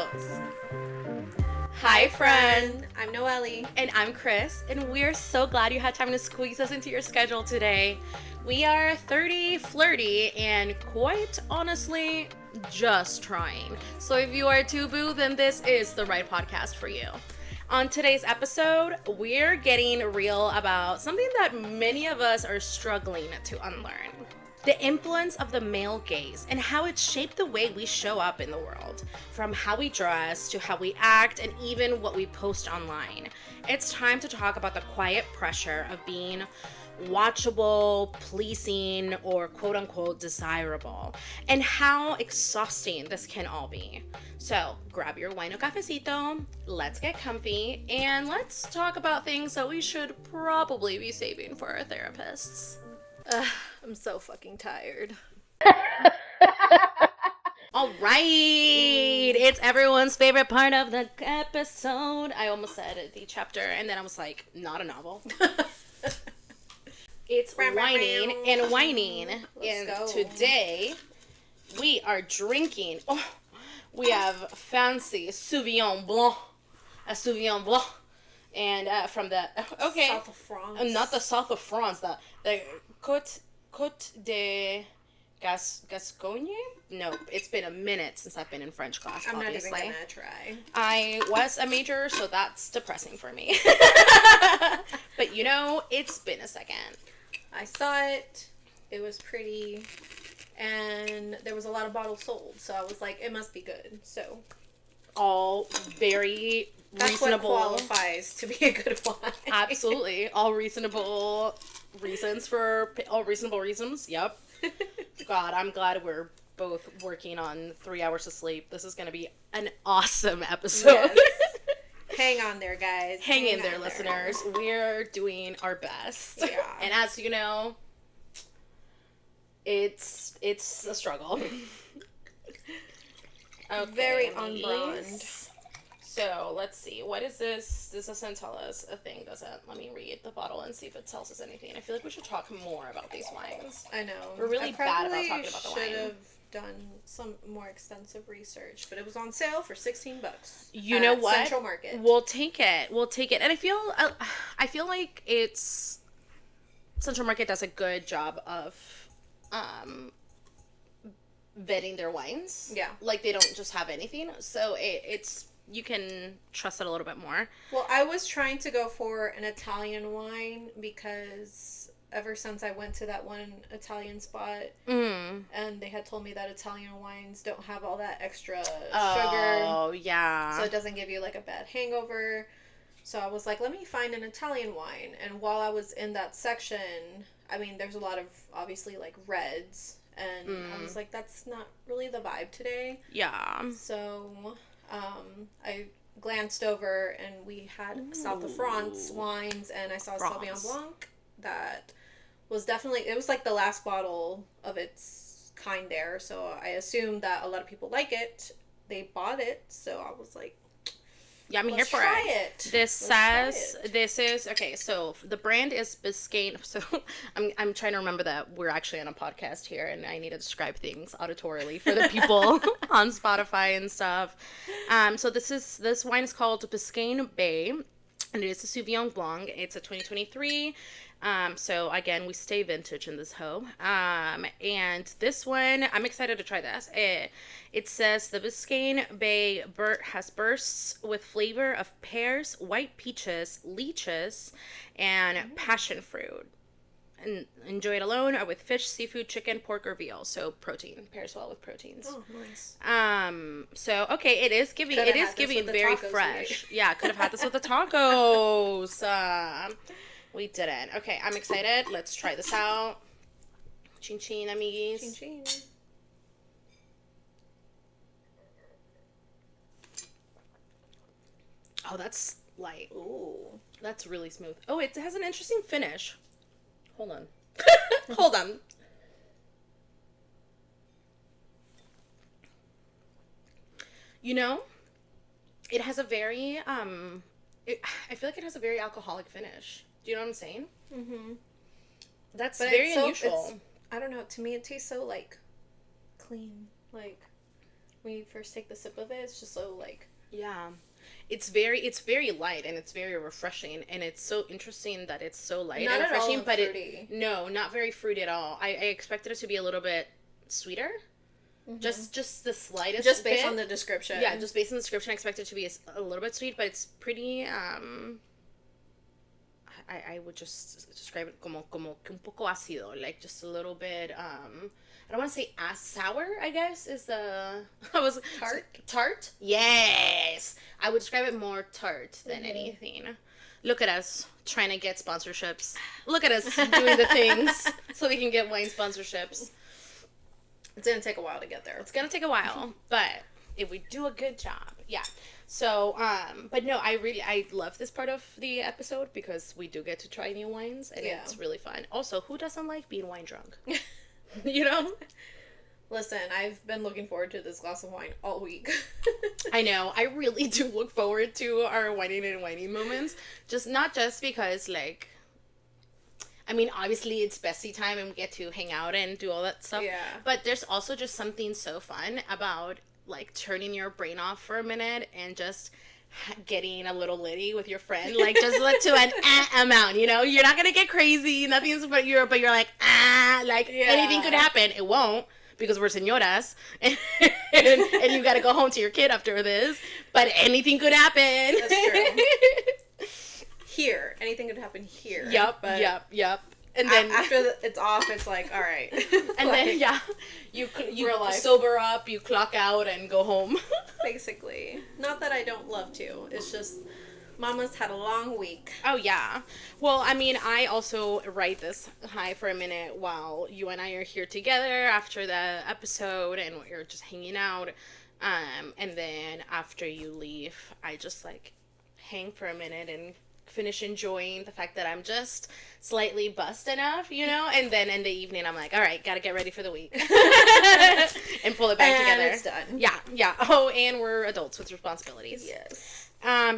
house. Hi, friend. I'm Noelle. And I'm Chris, and we're so glad you had time to squeeze us into your schedule today. We are 30, flirty, and quite honestly, just trying. So if you are too boo, then this is the right podcast for you. On today's episode, we're getting real about something that many of us are struggling to unlearn. The influence of the male gaze and how it shaped the way we show up in the world, from how we dress to how we act and even what we post online. It's time to talk about the quiet pressure of being watchable, pleasing, or quote unquote desirable, and how exhausting this can all be. So grab your wine o cafecito, let's get comfy, and let's talk about things that we should probably be saving for our therapists. I'm so fucking tired. All right, it's everyone's favorite part of the episode. I almost said the chapter, and then I was like, not a novel. It's whining and whining. And today, we are drinking. Oh, we have fancy Sauvignon Blanc. A Sauvignon Blanc. And from the, okay. South of France. Not the south of France, the Côte de Gascogne? No, it's been a minute since I've been in French class, I'm obviously. not even gonna try. I was a major, so that's depressing for me. But you know, it's been a second. I saw it. It was pretty. And there was a lot of bottles sold. So I was like, it must be good. So. All very That's reasonable. What qualifies to be a good wine. Absolutely. All reasonable reasons. Yep. God, I'm glad we're both working on 3 hours of sleep. This is going to be an awesome episode. Yes. Hang on there, guys. Hang in there, listeners. We're doing our best. Yeah. And as you know, it's a struggle. Okay, Very on brand. So, let's see. What is this? This doesn't tell us a thing, does it? Let me read the bottle and see if it tells us anything. I feel like we should talk more about these wines. I know. We're really bad about talking about the wine. I should have done some more extensive research, but it was on sale for $16. You know what? Central Market. We'll take it. And I feel like Central Market does a good job of vetting their wines. Yeah. Like, they don't just have anything. So it's you can trust it a little bit more. Well, I was trying to go for an Italian wine because ever since I went to that one Italian spot, and they had told me that Italian wines don't have all that extra sugar. Oh, yeah. So it doesn't give you like a bad hangover. So I was like, let me find an Italian wine. And while I was in that section, I mean, there's a lot of obviously like reds. And I was like, that's not really the vibe today. Yeah. So I glanced over and we had South of France wines, and I saw a Sauvignon Blanc that was definitely, it was like the last bottle of its kind there. So I assumed that a lot of people like it. They bought it. So I was like, yeah, I'm here for it. This is okay. So the brand is Biscayne. So I'm trying to remember that we're actually on a podcast here, and I need to describe things auditorily for the people on Spotify and stuff. So this wine is called Biscayne Bay, and it is a Sauvignon Blanc. It's a 2023. So again, we stay vintage in this hoe. And this one, I'm excited to try this. It says the Biscayne Bay has bursts with flavor of pears, white peaches, lychees, and passion fruit. And enjoy it alone or with fish, seafood, chicken, pork, or veal. So protein pairs well with proteins. oh, nice. So okay, it is giving very fresh. Yeah, could have had this with the tacos. We didn't. Okay, I'm excited. Let's try this out. Chin chin, amiguis. Chin chin. Oh, that's light. Ooh. That's really smooth. Oh, it has an interesting finish. Hold on. Hold on. You know, it has a very, I feel like it has a very alcoholic finish. Do you know what I'm saying? Mm-hmm. That's very unusual. I don't know. To me, it tastes so, like, clean. Like, when you first take the sip of it, it's just so like... Yeah. It's very light and it's very refreshing, and it's so interesting that it's so light not and refreshing, at all but fruity. No, not very fruity at all. I expected it to be a little bit sweeter. Mm-hmm. Just the slightest just based bit. on the description. Yeah, just based on the description, I expected it to be a little bit sweet, but it's pretty I would just describe it como un poco ácido, like just a little bit I don't want to say as sour, I guess, is the... Tart? Tart? Yes! I would describe it more tart than anything. Look at us trying to get sponsorships. Look at us doing the things so we can get wine sponsorships. It's going to take a while to get there. It's going to take a while, but if we do a good job, yeah. So, but no, I love this part of the episode because we do get to try new wines, and it's really fun. Also, who doesn't like being wine drunk? You know? Listen, I've been looking forward to this glass of wine all week. I know. I really do look forward to our whining and whining moments. Not just because, like... I mean, obviously, it's bestie time and we get to hang out and do all that stuff. Yeah. But there's also just something so fun about, like, turning your brain off for a minute and just... getting a little litty with your friend, like just to an amount, you know, you're not gonna get crazy, nothing's but you're like anything could happen. It won't, because we're señoras and you gotta go home to your kid after this, but anything could happen. That's true. Here, anything could happen here. Yep. And then after it's off, it's like, all right. And then you sober up, you clock out, and go home. Basically, not that I don't love to. It's just Mama's had a long week. Oh yeah. Well, I mean, I also write this high for a minute while you and I are here together after the episode, and we're just hanging out. And then after you leave, I just like hang for a minute and finish enjoying the fact that I'm just slightly buzzed enough, you know, and then in the evening I'm like, all right, gotta get ready for the week and pull it back together. It's done. Yeah. Oh, and we're adults with responsibilities. Yes.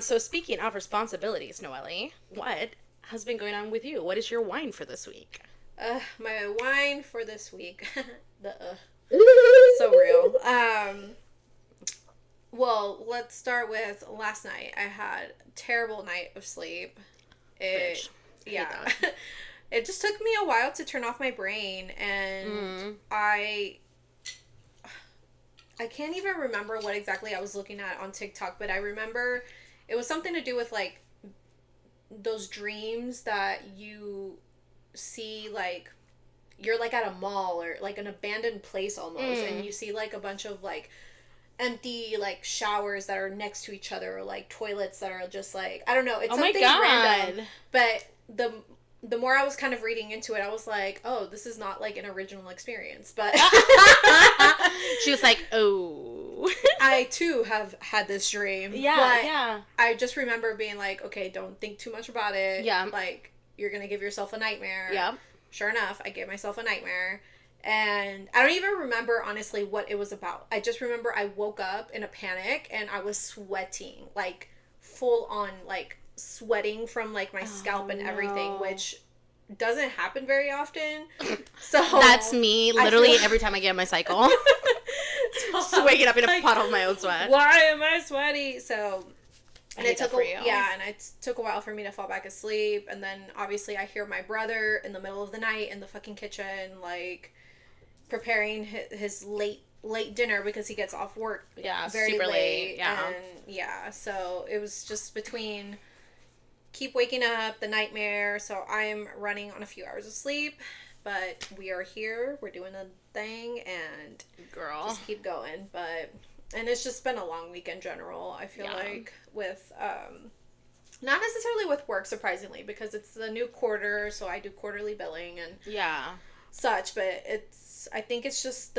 So speaking of responsibilities, Noelle, what has been going on with you? What is your wine for this week? My wine for this week. So real. Well, let's start with last night. I had a terrible night of sleep. It just took me a while to turn off my brain, and I can't even remember what exactly I was looking at on TikTok, but I remember it was something to do with like those dreams that you see, like you're like at a mall or like an abandoned place almost, and you see like a bunch of like empty like showers that are next to each other, or like toilets that are just like, I don't know, it's something random. But the more I was kind of reading into it, I was like, oh, this is not like an original experience. But she was like, oh, I too have had this dream. Yeah. I just remember being like, okay, don't think too much about it. Yeah. Like, you're gonna give yourself a nightmare. Yeah. Sure enough, I gave myself a nightmare. And I don't even remember, honestly, what it was about. I just remember I woke up in a panic and I was sweating, like, full on, like, sweating from, like, my scalp and everything, which doesn't happen very often. So that's me, literally, every time I get on my cycle. Just waking up in a puddle of my own sweat. Why am I sweaty? So... And it took took a while for me to fall back asleep. And then, obviously, I hear my brother in the middle of the night in the fucking kitchen, like... preparing his late dinner because he gets off work very super late. And so it was just between keep waking up, the nightmare, so I'm running on a few hours of sleep, but we are here, we're doing a thing, and just keep going. And it's just been a long week in general, I feel like, with not necessarily with work, surprisingly, because it's the new quarter, so I do quarterly billing and such, but I think it's just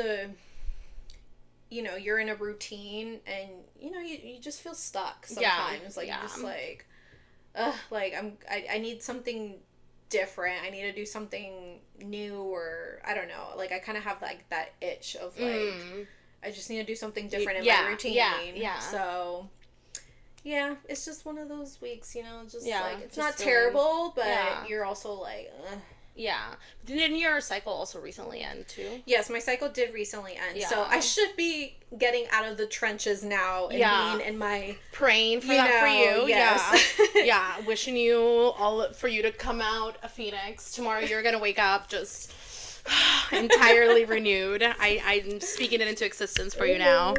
you're in a routine and, you just feel stuck sometimes. You're just like, I need something different. I need to do something new, or I don't know. Like, I kind of have, like, that itch of, like, I just need to do something different in my routine. Yeah. So, it's just one of those weeks, just, like, it's not terrible, but you're also like, Yeah. Didn't your cycle also recently end too? Yes, my cycle did recently end. Yeah. So I should be getting out of the trenches now and being in my... Praying for that for you. Yes. Yeah. Yeah. Wishing you all for you to come out a phoenix. Tomorrow you're going to wake up just entirely renewed. I'm speaking it into existence for you now.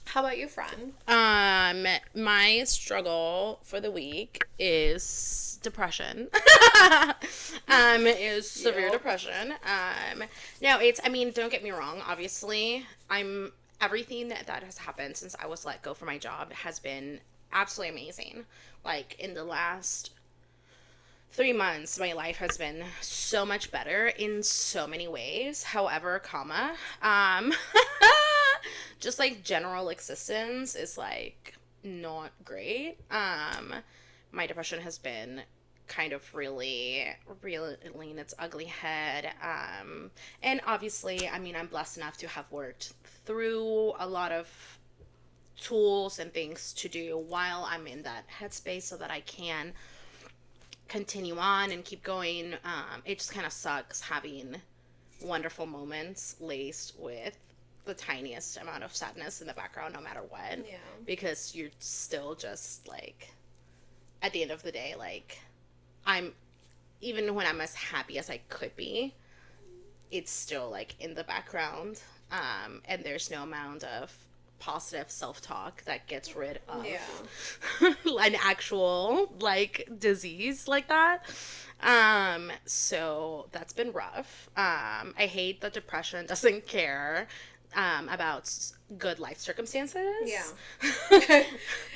How about you, friend? My struggle for the week is depression. Is severe depression. No, don't get me wrong. Obviously, everything that has happened since I was let go from my job has been absolutely amazing. Like, in the last 3 months, my life has been so much better in so many ways. However, just like general existence is like not great. My depression has been kind of really in its ugly head. And obviously, I'm blessed enough to have worked through a lot of tools and things to do while I'm in that headspace so that I can continue on and keep going. It just kind of sucks having wonderful moments laced with the tiniest amount of sadness in the background no matter what. Yeah. Because you're still just like, at the end of the day, like, even when I'm as happy as I could be, it's still like in the background. And there's no amount of positive self-talk that gets rid of an actual like disease like that. So that's been rough. I hate that depression doesn't care about good life circumstances. Yeah.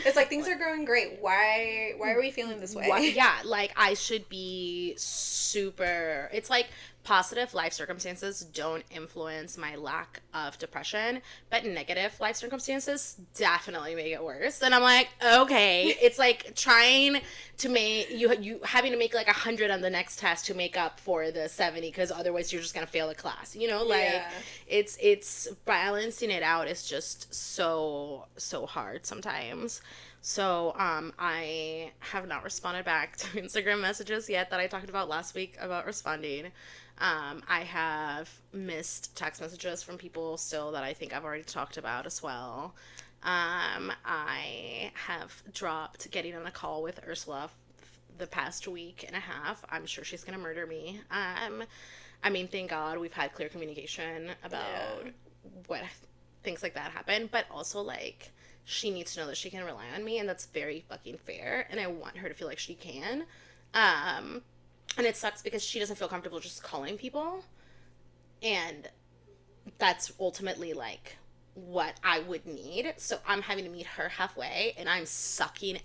It's like things are going great. Why are we feeling this way? Like I should be super. It's like positive life circumstances don't influence my lack of depression, but negative life circumstances definitely make it worse. And I'm like, okay, it's like trying to make you having to make like 100 on the next test to make up for the 70 because otherwise you're just gonna fail a class. It's balancing it out is just so hard sometimes. So, I have not responded back to Instagram messages yet that I talked about last week about responding. I have missed text messages from people still that I think I've already talked about as well. I have dropped getting on a call with Ursula the past week and a half. I'm sure she's going to murder me. Thank God we've had clear communication about what things like that happen, but also, like, she needs to know that she can rely on me, and that's very fucking fair, and I want her to feel like she can. And it sucks because she doesn't feel comfortable just calling people, and that's ultimately, like, what I would need, so I'm having to meet her halfway, and I'm sucking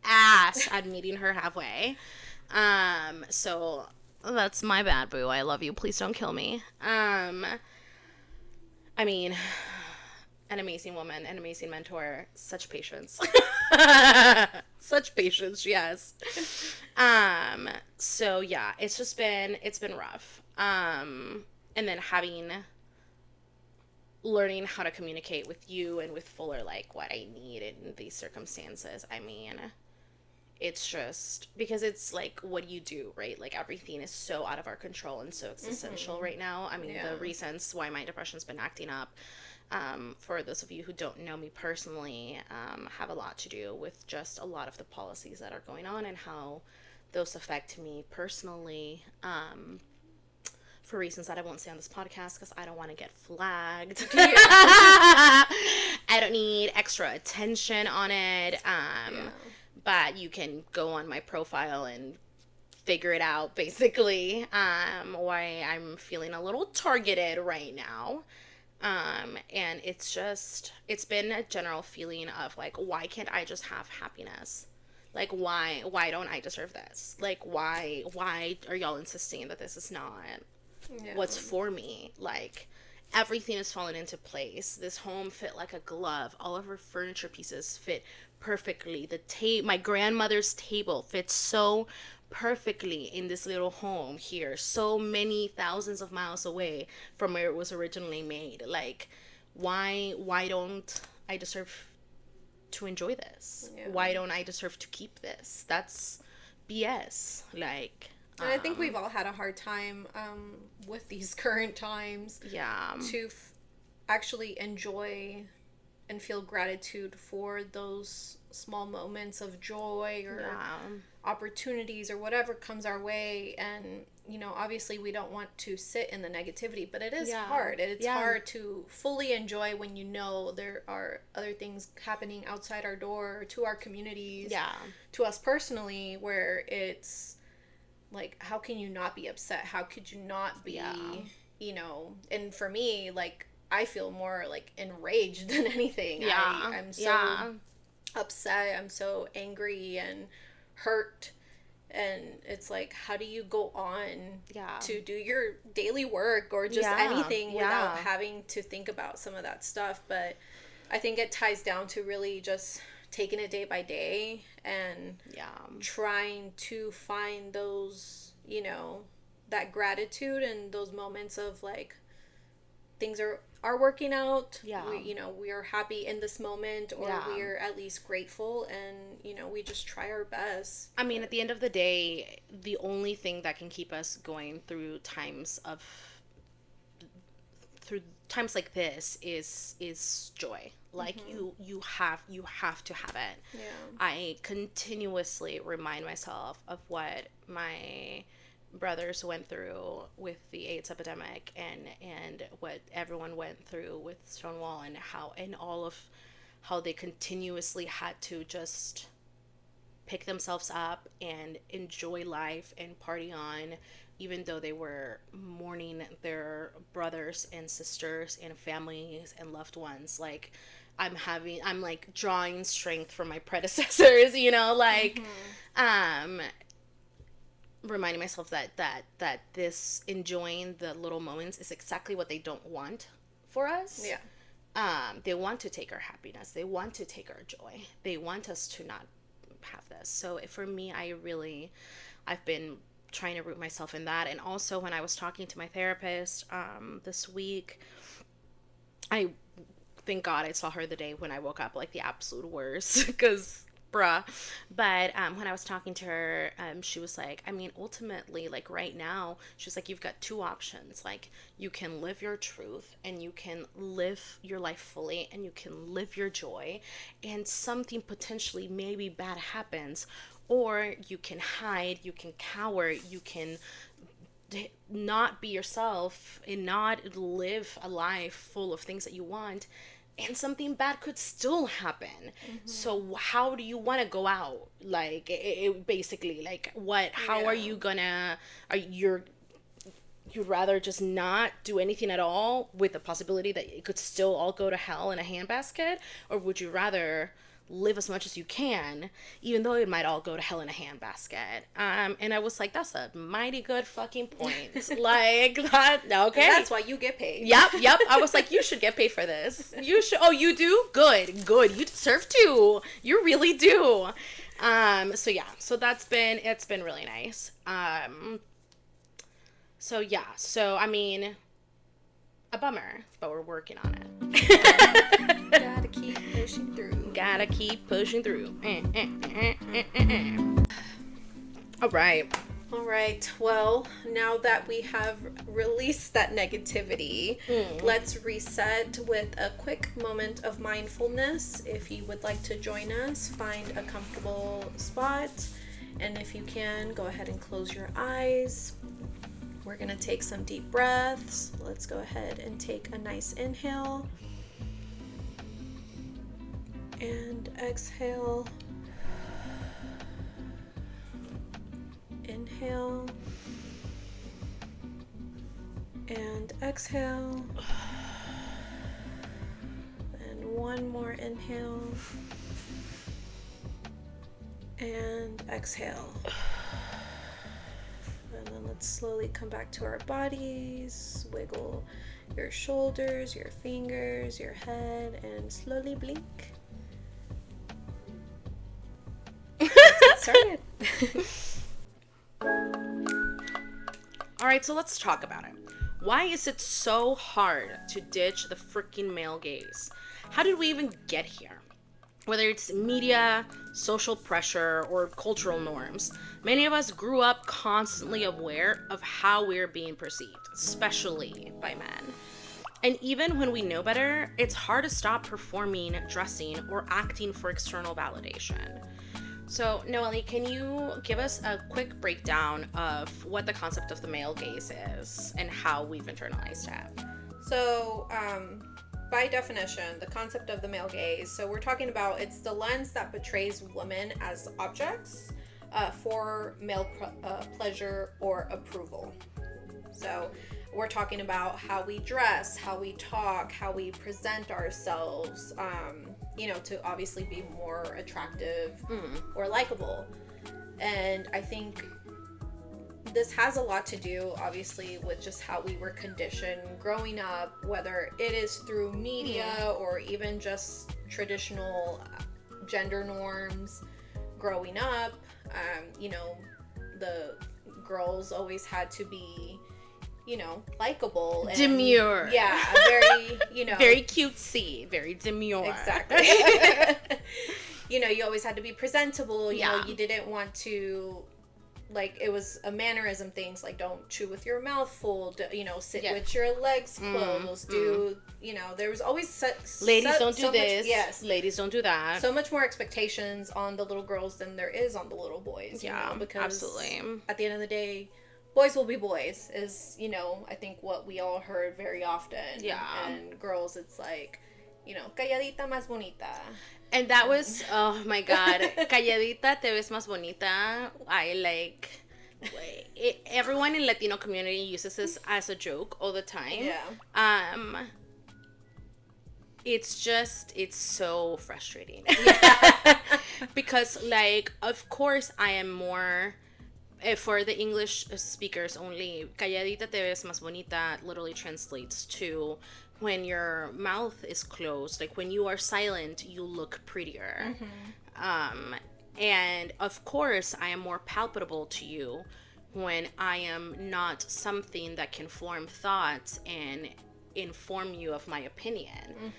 ass at meeting her halfway. So that's my bad, boo. I love you. Please don't kill me. An amazing woman, an amazing mentor, such patience. Such patience, yes. So yeah, it's been rough. And then learning how to communicate with you and with Fuller, like, what I need in these circumstances. It's just, because it's like, what do you do, right? Like, everything is so out of our control and so existential right now. The reasons why my depression's been acting up, for those of you who don't know me personally, have a lot to do with just a lot of the policies that are going on and how those affect me personally, for reasons that I won't say on this podcast because I don't want to get flagged. I don't need extra attention on it. But you can go on my profile and figure it out, basically, why I'm feeling a little targeted right now. And it's been a general feeling of, like, why can't I just have happiness? Like, why don't I deserve this? Like, why are y'all insisting that this is not what's for me? Like, everything has fallen into place. This home fit like a glove. All of her furniture pieces fit perfectly. My grandmother's table fits so perfectly in this little home here, so many thousands of miles away from where it was originally made. Like, why don't I deserve to enjoy this? Why don't I deserve to keep this? That's BS. Like, And I think we've all had a hard time with these current times. Yeah. To actually enjoy and feel gratitude for those small moments of joy or opportunities or whatever comes our way. And, you know, obviously we don't want to sit in the negativity, but it is hard. It's hard to fully enjoy when you know there are other things happening outside our door, to our communities, to us personally, where it's like, how can you not be upset? How could you not be, you know, and for me, like, I feel more like enraged than anything. I'm so upset. I'm so angry and hurt. And it's like, how do you go on to do your daily work or just anything without having to think about some of that stuff? But I think it ties down to really just taking it day by day and trying to find those, you know, that gratitude and those moments of like, things are working out. We, you know, we are happy in this moment, or we are at least grateful, and, you know, we just try our best. I mean, at the end of the day, the only thing that can keep us going through times like this is joy. Like, you have to have it. I continuously remind myself of what my brothers went through with the AIDS epidemic and what everyone went through with Stonewall, and how they continuously had to just pick themselves up and enjoy life and party on, even though they were mourning their brothers and sisters and families and loved ones. Like, I'm like drawing strength from my predecessors, you know, like reminding myself that this enjoying the little moments is exactly what they don't want for us. They want to take our happiness. They want to take our joy. They want us to not have this. So for me, I've been trying to root myself in that. And also, when I was talking to my therapist this week, I thank God I saw her the day when I woke up like the absolute worst, because bruh. But when I was talking to her, she was like, I mean, ultimately, like right now, she was like, you've got two options. Like, you can live your truth and you can live your life fully and you can live your joy, and something potentially maybe bad happens, or you can hide, you can cower, you can not be yourself and not live a life full of things that you want, and something bad could still happen. So how do you want to go out? Like, it basically, like, what, how are you gonna, you'd rather just not do anything at all with the possibility that it could still all go to hell in a handbasket? Or would you rather live as much as you can, even though it might all go to hell in a handbasket? And I was like, that's a mighty good fucking point. Like, that, okay. And that's why you get paid. Yep. I was like, you should get paid for this. You should. Oh, you do? Good. You deserve to. You really do. So yeah, so it's been really nice. So yeah, so I mean, a bummer, but we're working on it. Gotta keep pushing through. All right. Well, now that we have released that negativity, let's reset with a quick moment of mindfulness. If you would like to join us, find a comfortable spot. And if you can, go ahead and close your eyes. We're going to take some deep breaths. Let's go ahead and take a nice inhale. And exhale. Inhale. And exhale. And one more inhale. And exhale. And then let's slowly come back to our bodies. Wiggle your shoulders, your fingers, your head, and slowly blink. Let's get started. All right, so let's talk about it. Why is it so hard to ditch the freaking male gaze? How did we even get here? Whether it's media, social pressure, or cultural norms, many of us grew up constantly aware of how we're being perceived, especially by men. And even when we know better, it's hard to stop performing, dressing, or acting for external validation. So, Noelle, can you give us a quick breakdown of what the concept of the male gaze is and how we've internalized it? So, by definition, the concept of the male gaze, so we're talking about it's the lens that portrays women as objects for male pleasure or approval. So we're talking about how we dress, how we talk, how we present ourselves, to obviously be more attractive or likable. And I think this has a lot to do, obviously, with just how we were conditioned growing up, whether it is through media or even just traditional gender norms growing up. The girls always had to be, likable. And, demure. Yeah, very, very cutesy, very demure. Exactly. You always had to be presentable. You know, you didn't want to, like, it was a mannerism things, like, don't chew with your mouth full, sit with your legs closed, there was always ladies don't do this. Much, yes. Ladies don't do that. So much more expectations on the little girls than there is on the little boys, because absolutely. At the end of the day, boys will be boys is, I think what we all heard very often. Yeah. And girls, it's like, calladita más bonita. And that was, oh my God, calladita te ves más bonita. Everyone in Latino community uses this as a joke all the time. Yeah. It's so frustrating. Yeah. Because, of course, I am more, for the English speakers only, calladita te ves más bonita literally translates to when your mouth is closed, like when you are silent, you look prettier. And of course, I am more palpable to you when I am not something that can form thoughts and inform you of my opinion.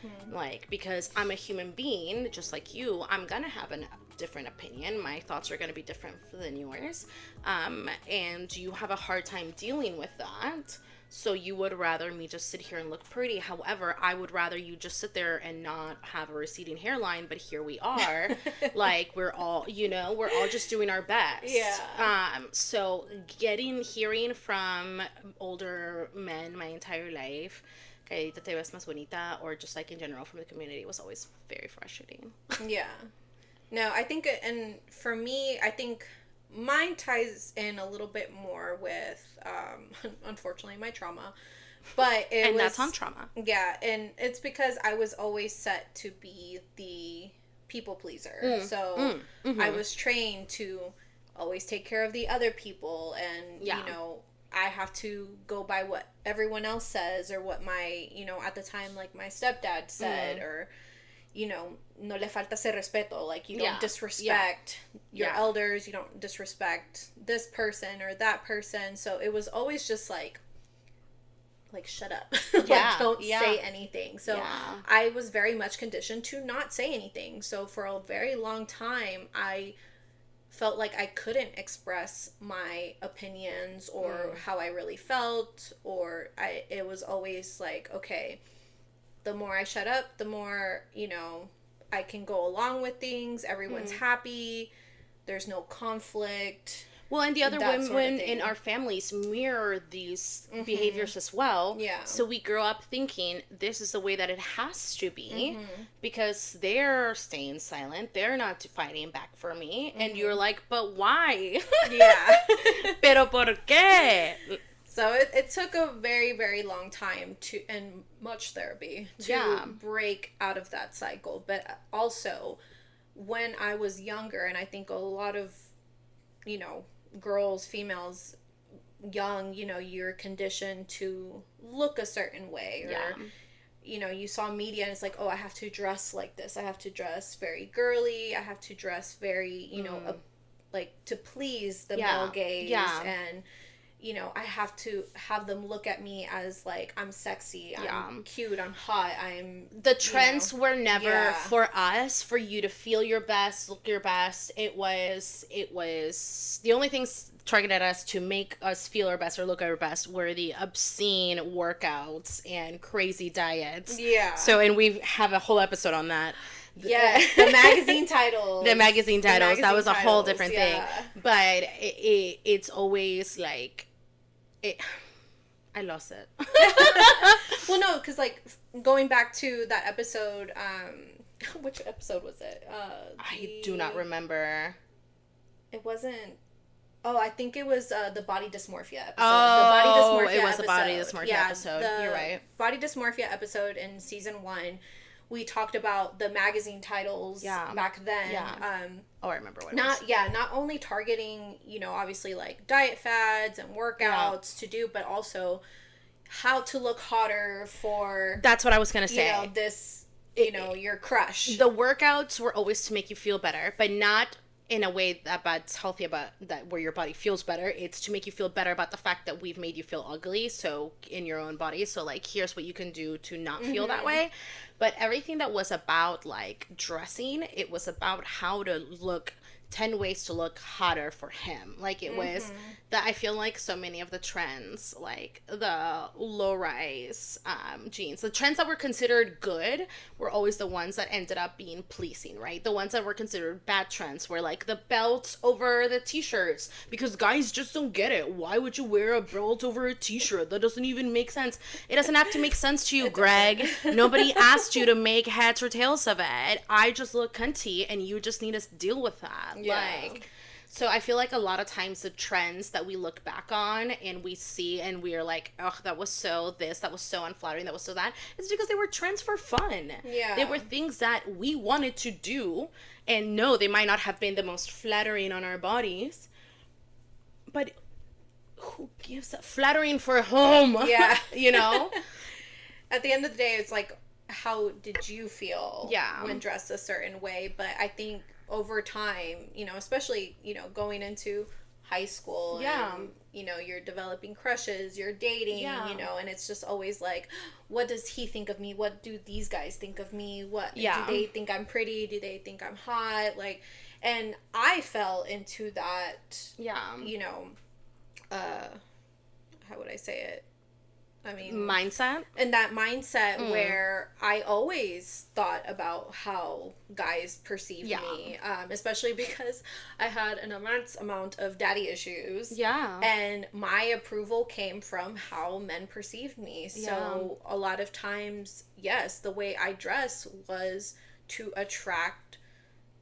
Because I'm a human being, just like you, I'm gonna have a different opinion. My thoughts are gonna be different than yours. And you have a hard time dealing with that. So you would rather me just sit here and look pretty. However, I would rather you just sit there and not have a receding hairline, but here we are. We're all just doing our best. Yeah. So hearing from older men my entire life, calladita te ves más bonita, or just in general from the community, was always very frustrating. Yeah. No, I think, and for me, I think mine ties in a little bit more with, unfortunately, my trauma. But that's on trauma. Yeah, and it's because I was always set to be the people pleaser. I was trained to always take care of the other people, and, I have to go by what everyone else says, or what my, at the time, my stepdad said, or, no le falta ese respeto, you don't disrespect your elders, you don't disrespect this person or that person. So it was always just shut up. Don't say anything. So I was very much conditioned to not say anything. So for a very long time, I felt like I couldn't express my opinions or how I really felt, or it was always okay, the more I shut up, the more, I can go along with things. Everyone's happy. There's no conflict. Well, and the other women in our families mirror these behaviors as well. Yeah. So we grow up thinking this is the way that it has to be because they're staying silent. They're not fighting back for me. And you're like, but why? Yeah. Pero por qué? So it took a very, very long time and much therapy to break out of that cycle. But also, when I was younger, and I think a lot of, girls, females, young, you're conditioned to look a certain way. Or, you saw media and it's like, oh, I have to dress like this. I have to dress very girly. I have to dress very, to please the male gaze. And you know, I have to have them look at me as like I'm sexy, Yeah. I'm cute, I'm hot, I'm The trends you know, were never yeah. for us, for you to feel your best, look your best. It was the only things targeted us to make us feel our best or look our best were the obscene workouts and crazy diets. Yeah. So, and we have a whole episode on that. Yes, the magazine titles. The magazine titles. That was a whole different yeah. thing. But it's always like, I lost it. Well, no, because like going back to that episode, which episode was it? I do not remember. It wasn't. Oh, I think it was the body dysmorphia episode. Oh, the body dysmorphia it was episode. the body dysmorphia yeah, episode. You're right. Body dysmorphia episode in season 1. We talked about the magazine titles back then. Yeah. I remember what it was. was. Yeah, not only targeting, you know, obviously like diet fads and workouts to do, but also how to look hotter for... That's what I was going to say. You know, this, you know, your crush. The workouts were always to make you feel better, but not in a way that's healthy about that where your body feels better. It's to make you feel better about the fact that we've made you feel ugly, so in your own body. So like, here's what you can do to not feel that way. But everything that was about like dressing, it was about how to look 10 ways to look hotter for him. Like it was that I feel like so many of the trends, like the low rise jeans, the trends that were considered good were always the ones that ended up being pleasing, right? The ones that were considered bad trends were like the belts over the t-shirts, because guys just don't get it. Why would you wear a belt over a t-shirt? That doesn't even make sense. It doesn't have to make sense to you, Greg. Nobody asked you to make heads or tails of it. I just look cunty and you just need to deal with that. Yeah. Like, so I feel like a lot of times the trends that we look back on and we see and we are like, oh, that was so this, that was so unflattering, that was so that, it's because they were trends for fun. Yeah. They were things that we wanted to do, and no, they might not have been the most flattering on our bodies, but who gives a flattering for home? Yeah. You know? At the end of the day, it's like, how did you feel when dressed a certain way? But I think over time, you know, especially, you know, going into high school and, you know, you're developing crushes, you're dating, you know, and it's just always like, what does he think of me? What do these guys think of me? What do they think I'm pretty? Do they think I'm hot? Like, and I fell into that, you know, how would I say it? I mean, mindset. And that mindset where I always thought about how guys perceive me, especially because I had an immense amount of daddy issues. Yeah. And my approval came from how men perceived me. So a lot of times, yes, the way I dress was to attract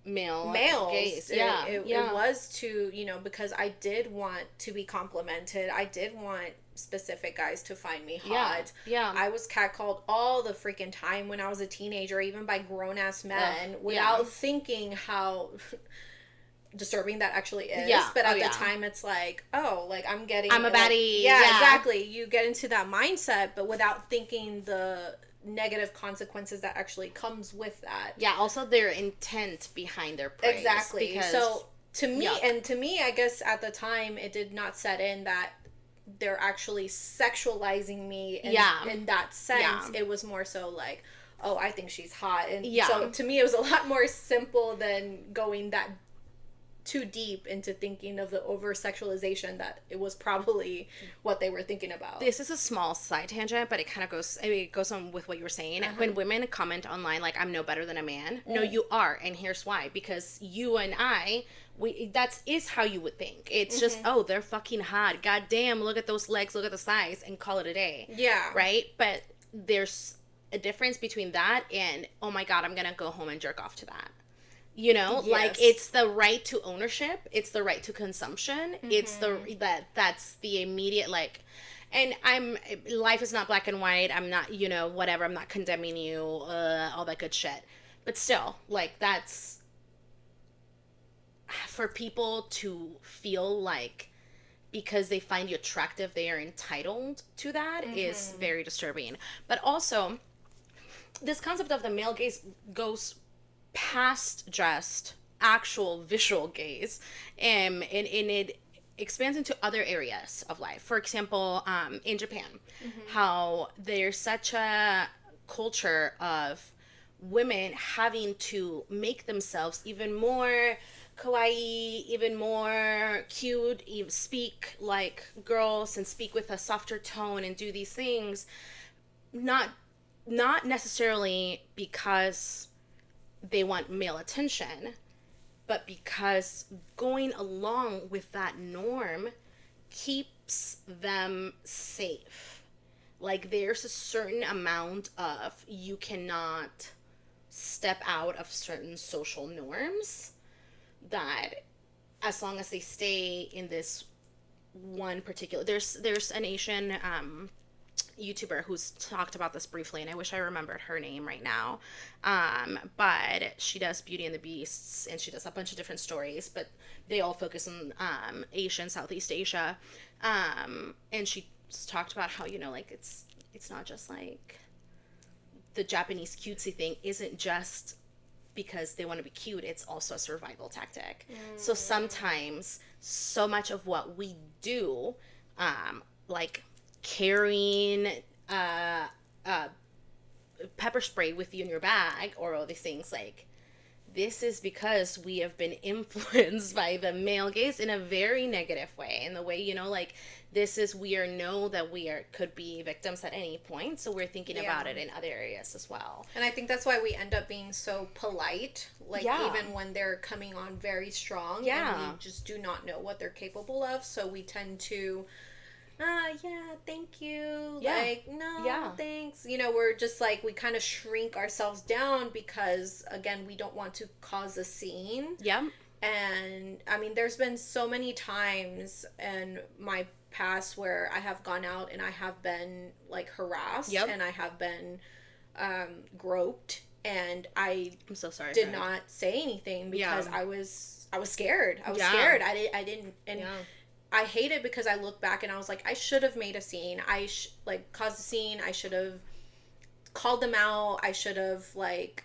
males. Gaze. It was to, you know, because I did want to be complimented. I did want specific guys to find me hot. I was catcalled all the freaking time when I was a teenager, even by grown-ass men, without thinking how disturbing that actually is. But at the time, it's like, oh, like I'm a baddie. Exactly. You get into that mindset, but without thinking the negative consequences that actually comes with that. Also their intent behind their praise. Exactly. Because, so to me, I guess at the time, it did not set in that they're actually sexualizing me in that sense. It was more so like, oh, I think she's hot. And so to me, it was a lot more simple than going that too deep into thinking of the over-sexualization that it was probably what they were thinking about. This is a small side tangent, but it kind of goes, I mean, it goes on with what you were saying. When women comment online, like, I'm no better than a man. No, you are. And here's why. Because you and I, that is how you would think. It's just, oh, they're fucking hot. God damn, look at those legs, look at the size, and call it a day. Yeah. Right? But there's a difference between that and, oh my God, I'm going to go home and jerk off to that. You know, like, it's the right to ownership. It's the right to consumption. It's that's the immediate, like, and life is not black and white. I'm not, you know, whatever. I'm not condemning you, all that good shit. But still, like, that's, for people to feel like because they find you attractive, they are entitled to that is very disturbing. But also, this concept of the male gaze goes past just actual visual gaze, and it expands into other areas of life. For example, in Japan, how there's such a culture of women having to make themselves even more kawaii, even more cute, even speak like girls and speak with a softer tone and do these things, not necessarily because they want male attention, but because going along with that norm keeps them safe. Like, there's a certain amount of, you cannot step out of certain social norms, that as long as they stay in this one particular, there's an Asian YouTuber who's talked about this briefly, and I wish I remembered her name right now. But she does Beauty and the Beasts, and she does a bunch of different stories, but they all focus on Asia and Southeast Asia. And she talked about how, you know, like, it's not just like the Japanese cutesy thing isn't just because they want to be cute, it's also a survival tactic. So sometimes so much of what we do, like carrying pepper spray with you in your bag or all these things, like, this is because we have been influenced by the male gaze in a very negative way, in the way, you know, like, this is, we know that could be victims at any point, so we're thinking about it in other areas as well. And I think that's why we end up being so polite, like, even when they're coming on very strong, and we just do not know what they're capable of, so we tend to, thank you, like, no, thanks, you know, we're just like, we kind of shrink ourselves down because, again, we don't want to cause a scene. And I mean, there's been so many times in my past where I have gone out and I have been, like, harassed, and I have been groped, and I'm so sorry, did not say anything because I was scared. I was scared. I didn't, and I hate it because I look back and I was like, I should have made a scene. I caused a scene. I should have called them out. I should have, like,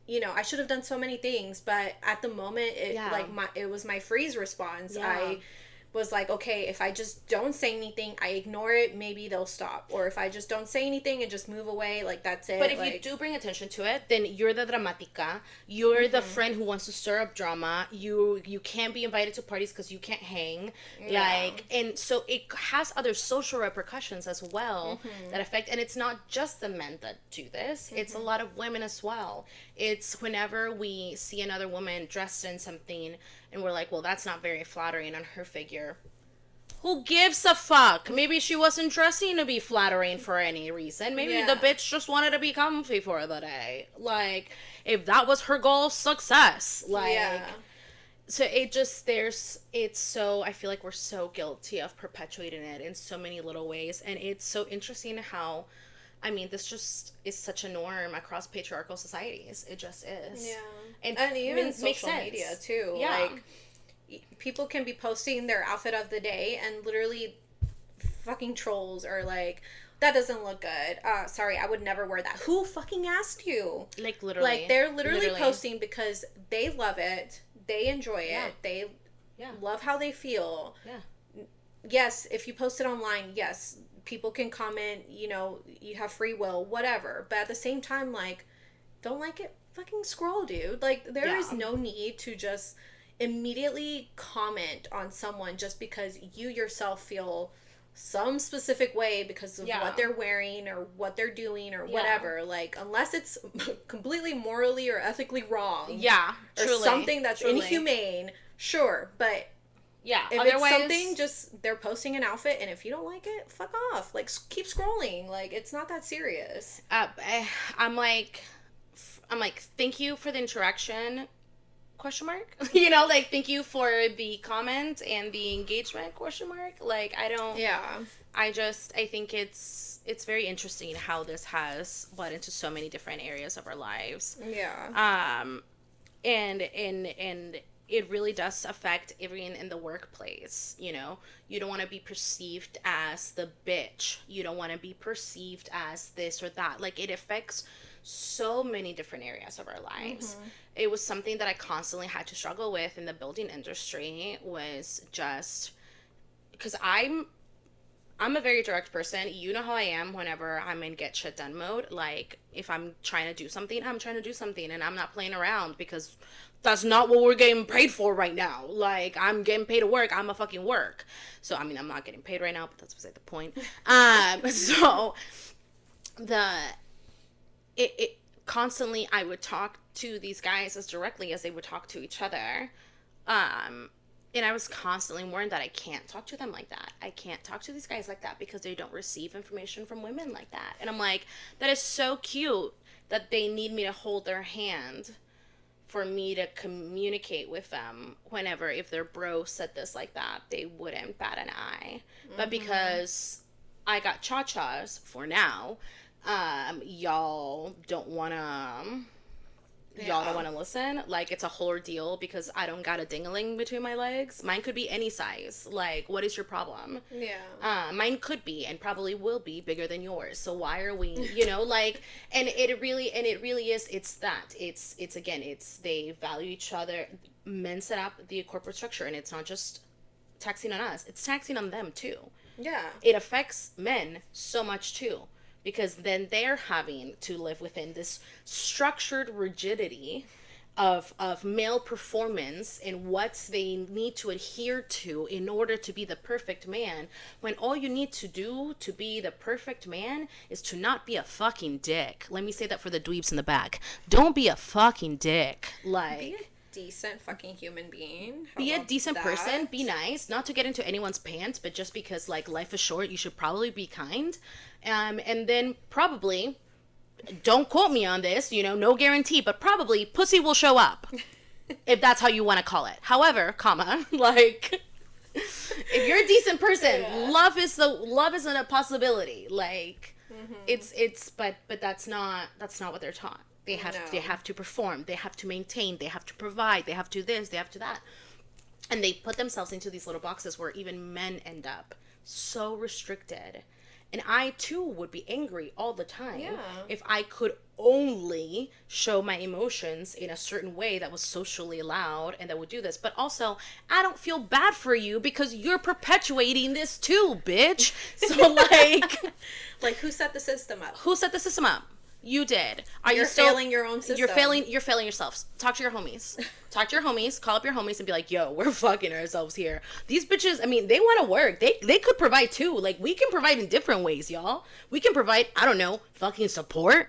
you know, I should have done so many things, but at the moment, it was my freeze response. I was like, okay, if I just don't say anything, I ignore it, maybe they'll stop. Or if I just don't say anything and just move away, like, that's it. But if you do bring attention to it, then you're the dramatica. You're the friend who wants to stir up drama. You can't be invited to parties because you can't hang. Like, and so it has other social repercussions as well that affect, and it's not just the men that do this. It's a lot of women as well. It's whenever we see another woman dressed in something and we're like, well, that's not very flattering on her figure. Who gives a fuck? Maybe she wasn't dressing to be flattering for any reason. Maybe the bitch just wanted to be comfy for the day. Like, if that was her goal, success. Like, so it just, it's so, I feel like we're so guilty of perpetuating it in so many little ways. And it's so interesting how, I mean, this just is such a norm across patriarchal societies. It just is. Yeah. And even social media, too. Yeah. Like, people can be posting their outfit of the day and literally fucking trolls are like, that doesn't look good. Sorry, I would never wear that. Who fucking asked you? Like, literally. Like, they're literally posting because they love it. They enjoy it. They love how they feel. Yeah. Yes, if you post it online, yes, people can comment, you know, you have free will, whatever. But at the same time, like, don't like it, fucking scroll, dude. Like, there is no need to just immediately comment on someone just because you yourself feel some specific way because of what they're wearing or what they're doing or whatever. Like, unless it's completely morally or ethically wrong. Yeah, truly. Or something that's inhumane, sure. But if it's something, just, they're posting an outfit, and if you don't like it, fuck off. Like, keep scrolling. Like, it's not that serious. I'm like, thank you for the interaction, ? You know, like, thank you for the comment and the engagement ? Like, I don't. Yeah. I think it's very interesting how this has bled into so many different areas of our lives. Yeah. And it really does affect everyone in the workplace, you know? You don't want to be perceived as the bitch. You don't want to be perceived as this or that. Like, it affects so many different areas of our lives. It was something that I constantly had to struggle with in the building industry, was just because I'm a very direct person. You know how I am whenever I'm in get shit done mode. Like, if I'm trying to do something, I'm trying to do something, and I'm not playing around, because that's not what we're getting paid for right now. Like, I'm getting paid to work. I'm a fucking work. So, I mean, I'm not getting paid right now, but that's beside the point. So, it constantly, I would talk to these guys as directly as they would talk to each other. And I was constantly warned that I can't talk to them like that. I can't talk to these guys like that because they don't receive information from women like that. And I'm like, that is so cute that they need me to hold their hand for me to communicate with them whenever, if their bro said this like that, they wouldn't bat an eye. Mm-hmm. But because I got cha-chas for now, y'all don't want to... Y'all don't want to listen. Like, it's a whole ordeal because I don't got a ding-a-ling between my legs. Mine could be any size. Like, what is your problem? Yeah. Mine could be and probably will be bigger than yours. So why are we, you know, like, and it really is, it's that. It's again, it's, they value each other. Men set up the corporate structure, and it's not just taxing on us. It's taxing on them, too. Yeah. It affects men so much, too. Because then they're having to live within this structured rigidity of male performance and what they need to adhere to in order to be the perfect man, when all you need to do to be the perfect man is to not be a fucking dick. Let me say that for the dweebs in the back. Don't be a fucking dick. Like... Be a decent fucking human being. Be a decent person. Be nice. Not to get into anyone's pants, but just because, like, life is short, you should probably be kind. And then probably, don't quote me on this, you know, no guarantee, but probably pussy will show up. If that's how you want to call it. However, like, if you're a decent person, love isn't a possibility. Like, but that's not what they're taught. They have to perform, they have to maintain, they have to provide, they have to this, they have to that. And they put themselves into these little boxes where even men end up so restricted. And I, too, would be angry all the time if I could only show my emotions in a certain way that was socially allowed and that would do this. But also, I don't feel bad for you because you're perpetuating this too, bitch. So, like... Like, who set the system up? Who set the system up? You did. You're failing your own system. You're failing yourselves. Talk to your homies. Call up your homies and be like, yo, we're fucking ourselves here. These bitches, I mean, they want to work. They could provide too. Like, we can provide in different ways, y'all. We can provide, I don't know, fucking support.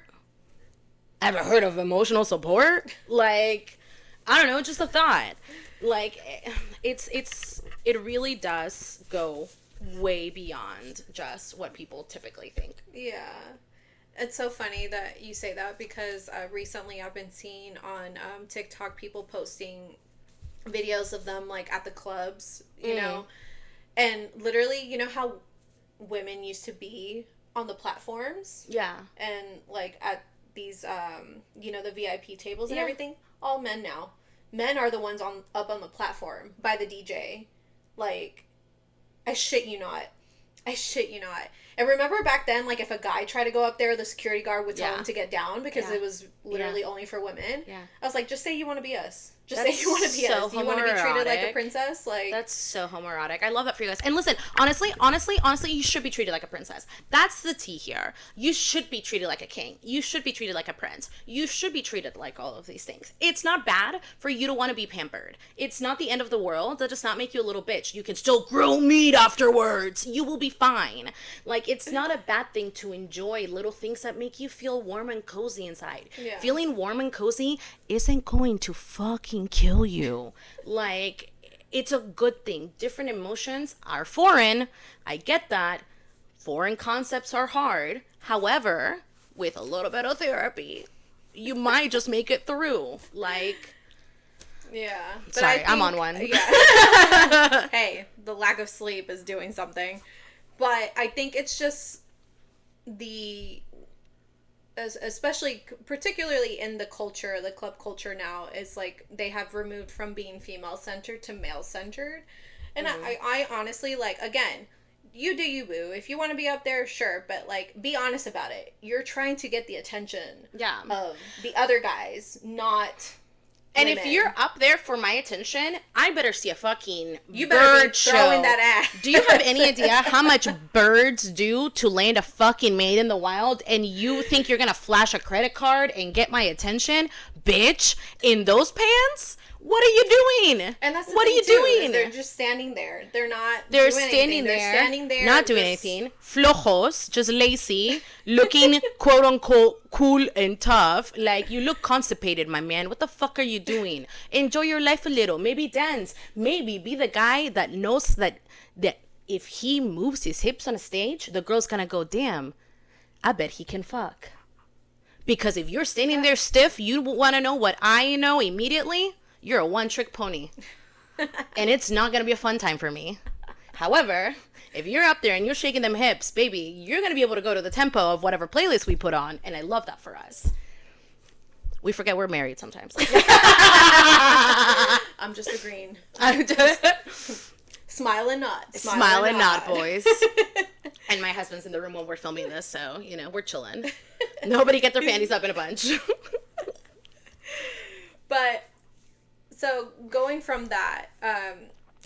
Ever heard of emotional support? Like, I don't know, just a thought. Like, it really does go way beyond just what people typically think. Yeah. It's so funny that you say that because recently I've been seeing on TikTok people posting videos of them, like, at the clubs, you know, and literally, you know how women used to be on the platforms? Yeah. And, like, at these, you know, the VIP tables and everything? All men now. Men are the ones up on the platform by the DJ. Like, I shit you not. And remember back then, like, if a guy tried to go up there, the security guard would tell him to get down because it was literally only for women. Yeah. I was like, just say you want to be us. Just say you want to be us. You want to be treated like a princess? Like, that's so homoerotic. I love that for you guys. And listen, honestly, you should be treated like a princess. That's the tea here. You should be treated like a king. You should be treated like a prince. You should be treated like all of these things. It's not bad for you to want to be pampered. It's not the end of the world. That does not make you a little bitch. You can still grill meat afterwards. You will be fine. Like, it's not a bad thing to enjoy little things that make you feel warm and cozy inside. Yeah. Feeling warm and cozy isn't going to fucking kill you. Like, it's a good thing. Different emotions are foreign. I get that. Foreign concepts are hard. However, with a little bit of therapy, you might just make it through. Like, yeah. But sorry, I'm on one. Yeah. Hey, the lack of sleep is doing something. But I think it's just especially, particularly in the culture, the club culture now, is like they have removed from being female-centered to male-centered. And I honestly, like, again, you do you, boo. If you want to be up there, sure. But, like, be honest about it. You're trying to get the attention of the other guys, not And women. if you're up there for my attention, I better see a fucking you better be throwing show. that ass. Do you have any idea how much birds do to land a fucking mate in the wild? And you think you're gonna flash a credit card and get my attention, bitch? In those pants? What are you doing? And that's the what are thing you too, doing? They're just standing there. They're not. They're doing standing anything. there. They're standing there, not doing anything. Flojos, just lazy, looking quote unquote cool and tough. Like, you look constipated, my man. What the fuck are you doing? Enjoy your life a little. Maybe dance. Maybe be the guy that knows that if he moves his hips on a stage, the girl's gonna go, damn, I bet he can fuck. Because if you're standing there stiff, you want to know what I know immediately. You're a one-trick pony. And it's not going to be a fun time for me. However, if you're up there and you're shaking them hips, baby, you're going to be able to go to the tempo of whatever playlist we put on. And I love that for us. We forget we're married sometimes. I'm just agreeing. I'm just... Smile and nod. Smile and nod, boys. And my husband's in the room while we're filming this, so, you know, we're chilling. Nobody get their panties up in a bunch. But... So going from that,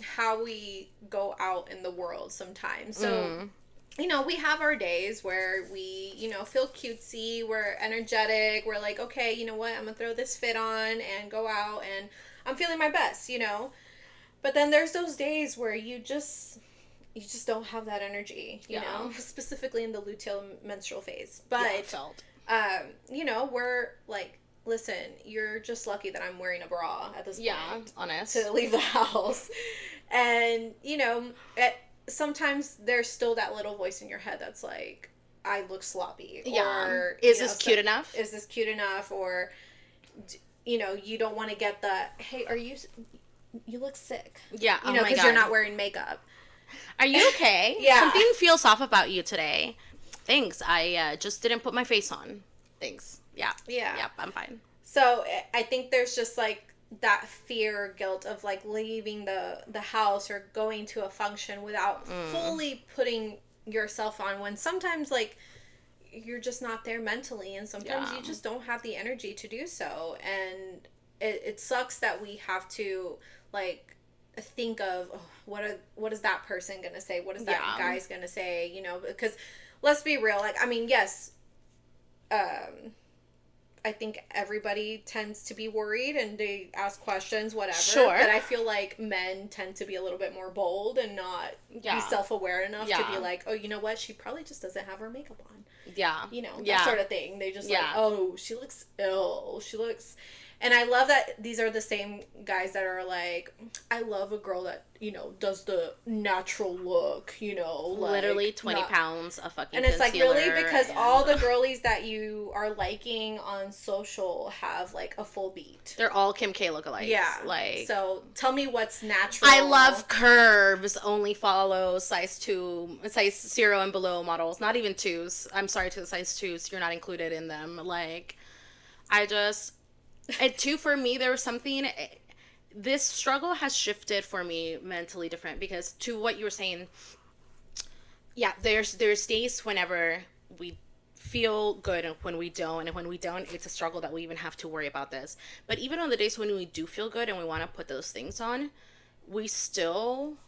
how we go out in the world sometimes. So, you know, we have our days where we, you know, feel cutesy, we're energetic, we're like, okay, you know what, I'm gonna throw this fit on and go out and I'm feeling my best, you know. But then there's those days where you just don't have that energy, you know, specifically in the luteal menstrual phase. But, you know, we're like, listen, you're just lucky that I'm wearing a bra at this point. Yeah, honest. To leave the house. And, you know, sometimes there's still that little voice in your head that's like, I look sloppy. Yeah. Or, is this cute enough? Is this cute enough? Or, you know, you don't want to get the, hey, you look sick. Yeah, you know, because you're not wearing makeup. Are you okay? Yeah. Something feels off about you today. Thanks. I just didn't put my face on. Thanks. Yeah. Yeah. Yep, I'm fine. So I think there's just like that fear, guilt of like leaving the house or going to a function without fully putting yourself on, when sometimes like you're just not there mentally, and sometimes you just don't have the energy to do so. And it sucks that we have to like think of, oh, what is that person gonna say? What is that guy's gonna say? You know, because let's be real. Like, I mean, yes, I think everybody tends to be worried and they ask questions, whatever. Sure. But I feel like men tend to be a little bit more bold and not be self-aware enough to be like, oh, you know what? She probably just doesn't have her makeup on. Yeah. You know, that sort of thing. They just like, oh, she looks ill. She looks... And I love that these are the same guys that are like, I love a girl that, you know, does the natural look, you know. Like, literally 20 pounds of fucking And it's like, concealer, really? Because all the girlies that you are liking on social have like a full beat. They're all Kim K lookalikes. Yeah. Like, so tell me what's natural. I love curves. Only follow size 0 and below models. Not even 2s. I'm sorry to the size 2s. You're not included in them. Like, and two, for me, there was something, this struggle has shifted for me mentally different, because to what you were saying, there's days whenever we feel good and when we don't, and when we don't, it's a struggle that we even have to worry about this. But even on the days when we do feel good and we want to put those things on, there's so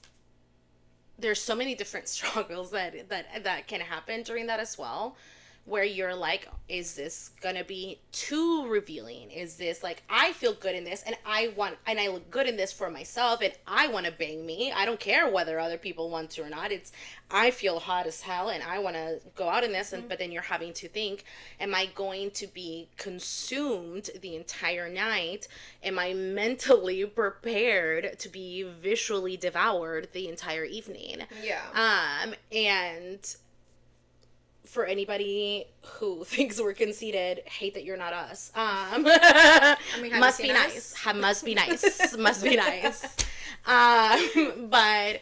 many different struggles that can happen during that as well, where you're like, is this gonna be too revealing? Is this like, I feel good in this and I look good in this for myself and I want to bang me. I don't care whether other people want to or not. I feel hot as hell and I want to go out in this. But then you're having to think, am I going to be consumed the entire night? Am I mentally prepared to be visually devoured the entire evening? Yeah. And for anybody who thinks we're conceited, hate that you're not us. I mean, must be nice. Must be nice. Must be nice. But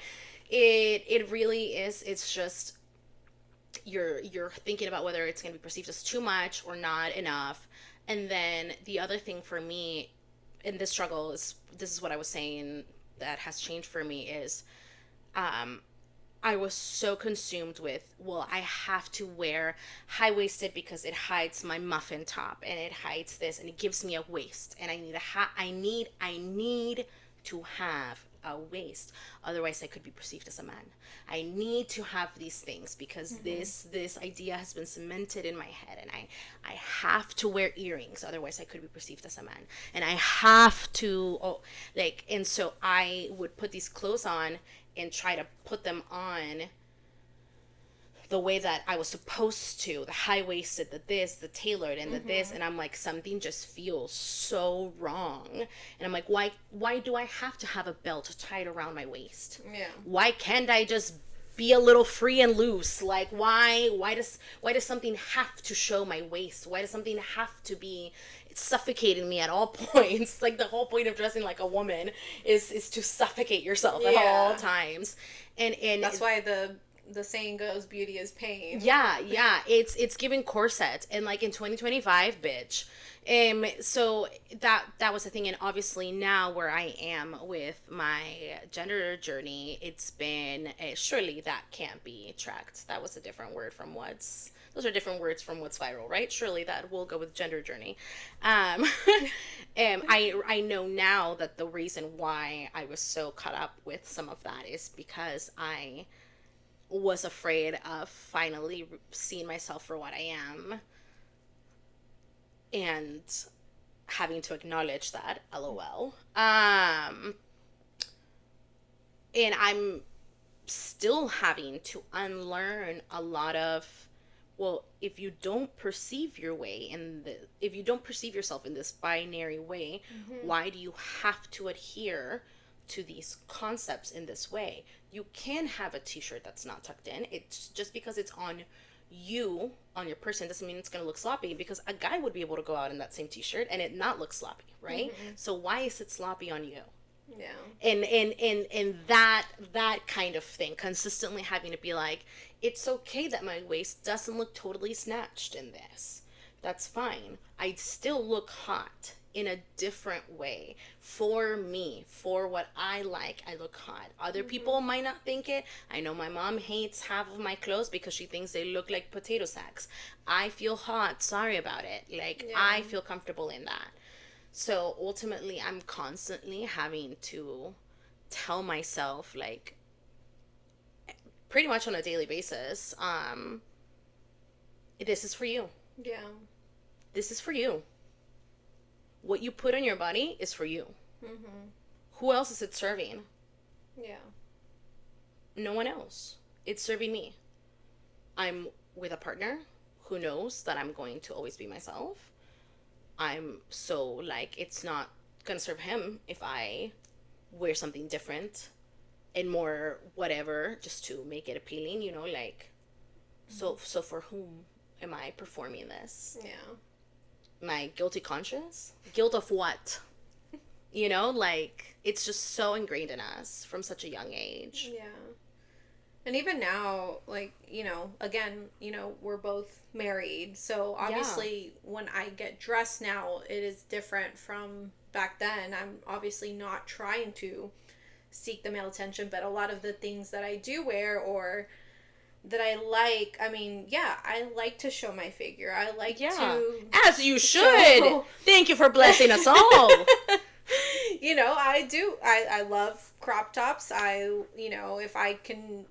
it really is. It's just you're thinking about whether it's going to be perceived as too much or not enough. And then the other thing for me in this struggle is, this is what I was saying that has changed for me, is I was so consumed with, well, I have to wear high-waisted because it hides my muffin top and it hides this and it gives me a waist, and I need I need to have a waist, otherwise I could be perceived as a man. I need to have these things because this idea has been cemented in my head, and I have to wear earrings, otherwise I could be perceived as a man, and I have to and so I would put these clothes on and try to put them on the way that I was supposed to, the high-waisted, the this, the tailored, and the this, and I'm like, something just feels so wrong. And I'm like, why do I have to have a belt tied around my waist? Yeah. Why can't I just be a little free and loose? Like, why does something have to show my waist? Why does something have to be suffocating me at all points? Like, the whole point of dressing like a woman is to suffocate yourself at all times. And that's why the saying goes, beauty is pain. Yeah, it's giving corset, and like in 2025, bitch. So that was the thing, and obviously now where I am with my gender journey, it's been surely that can't be tracked. That was a different word from those are different words from what's viral, right? Surely that will go with gender journey. I know now that the reason why I was so caught up with some of that is because I was afraid of finally seeing myself for what I am and having to acknowledge that, LOL. And I'm still having to unlearn a lot of, well, if you don't perceive if you don't perceive yourself in this binary way, why do you have to adhere to these concepts in this way? You can have a t-shirt that's not tucked in. It's just because it's on you, on your person, doesn't mean it's going to look sloppy, because a guy would be able to go out in that same t-shirt and it not look sloppy, right? So why is it sloppy on you? Yeah. And that kind of thing, consistently having to be like, it's okay that my waist doesn't look totally snatched in this. That's fine. I still look hot in a different way. For me, for what I like, I look hot. Other people might not think it. I know my mom hates half of my clothes because she thinks they look like potato sacks. I feel hot. Sorry about it. Like, I feel comfortable in that. So ultimately, I'm constantly having to tell myself, like, pretty much on a daily basis, this is for you. Yeah. This is for you. What you put on your body is for you. Who else is it serving? Yeah. No one else. It's serving me. I'm with a partner who knows that I'm going to always be myself. I'm so, like, it's not gonna serve him if I wear something different and more whatever just to make it appealing, you know, like, so for whom am I performing this? Yeah. My guilty conscience? Guilt of what? You know, like, it's just so ingrained in us from such a young age. Yeah. And even now, like, you know, again, you know, we're both married. So obviously when I get dressed now, it is different from back then. I'm obviously not trying to seek the male attention, but a lot of the things that I do wear or that I like, I mean, yeah, I like to show my figure. I like to... As you should! Thank you for blessing us all! You know, I do. I love crop tops. You know, if I can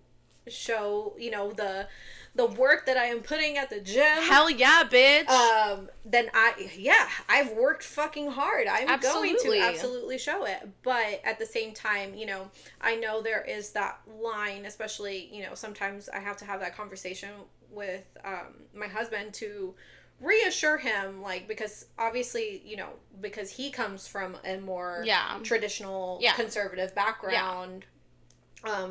show, you know, the work that I am putting at the gym. Hell yeah, bitch! Then I've worked fucking hard. I'm going to absolutely show it. But at the same time, you know, I know there is that line, especially, you know, sometimes I have to have that conversation with my husband to reassure him, like, because obviously, you know, because he comes from a more traditional conservative background,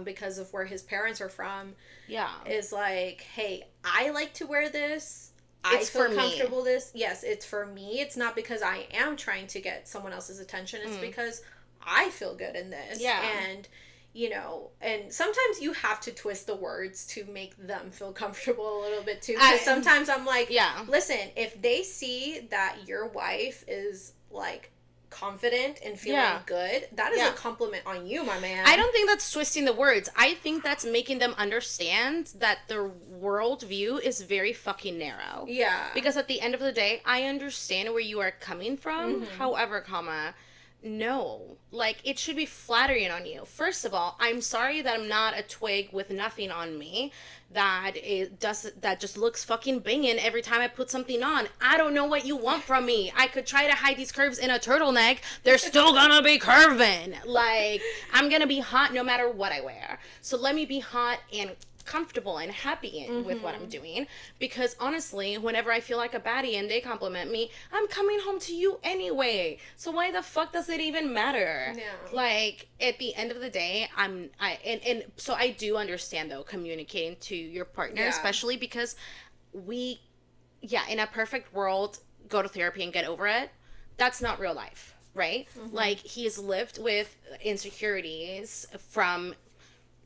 because of where his parents are from, is like, hey, I like to wear this. I feel comfortable this. Yes, it's for me. It's not because I am trying to get someone else's attention. It's because I feel good in this. Yeah. And, you know, and sometimes you have to twist the words to make them feel comfortable a little bit too. Because sometimes I'm like, listen, if they see that your wife is, like, confident and feeling good, that is a compliment on you, my man. I don't think that's twisting the words. I think that's making them understand that their worldview is very fucking narrow. Yeah. Because at the end of the day, I understand where you are coming from. However, no. Like, it should be flattering on you. First of all, I'm sorry that I'm not a twig with nothing on me that just looks fucking banging every time I put something on. I don't know what you want from me. I could try to hide these curves in a turtleneck. They're still gonna be curving. Like, I'm gonna be hot no matter what I wear. So let me be hot and comfortable and happy with what I'm doing, because honestly, whenever I feel like a baddie and they compliment me, I'm coming home to you anyway, so why the fuck does it even matter? Like, at the end of the day, so I do understand though communicating to your partner, especially because in a perfect world, go to therapy and get over it. That's not real life, right? Like, he's lived with insecurities from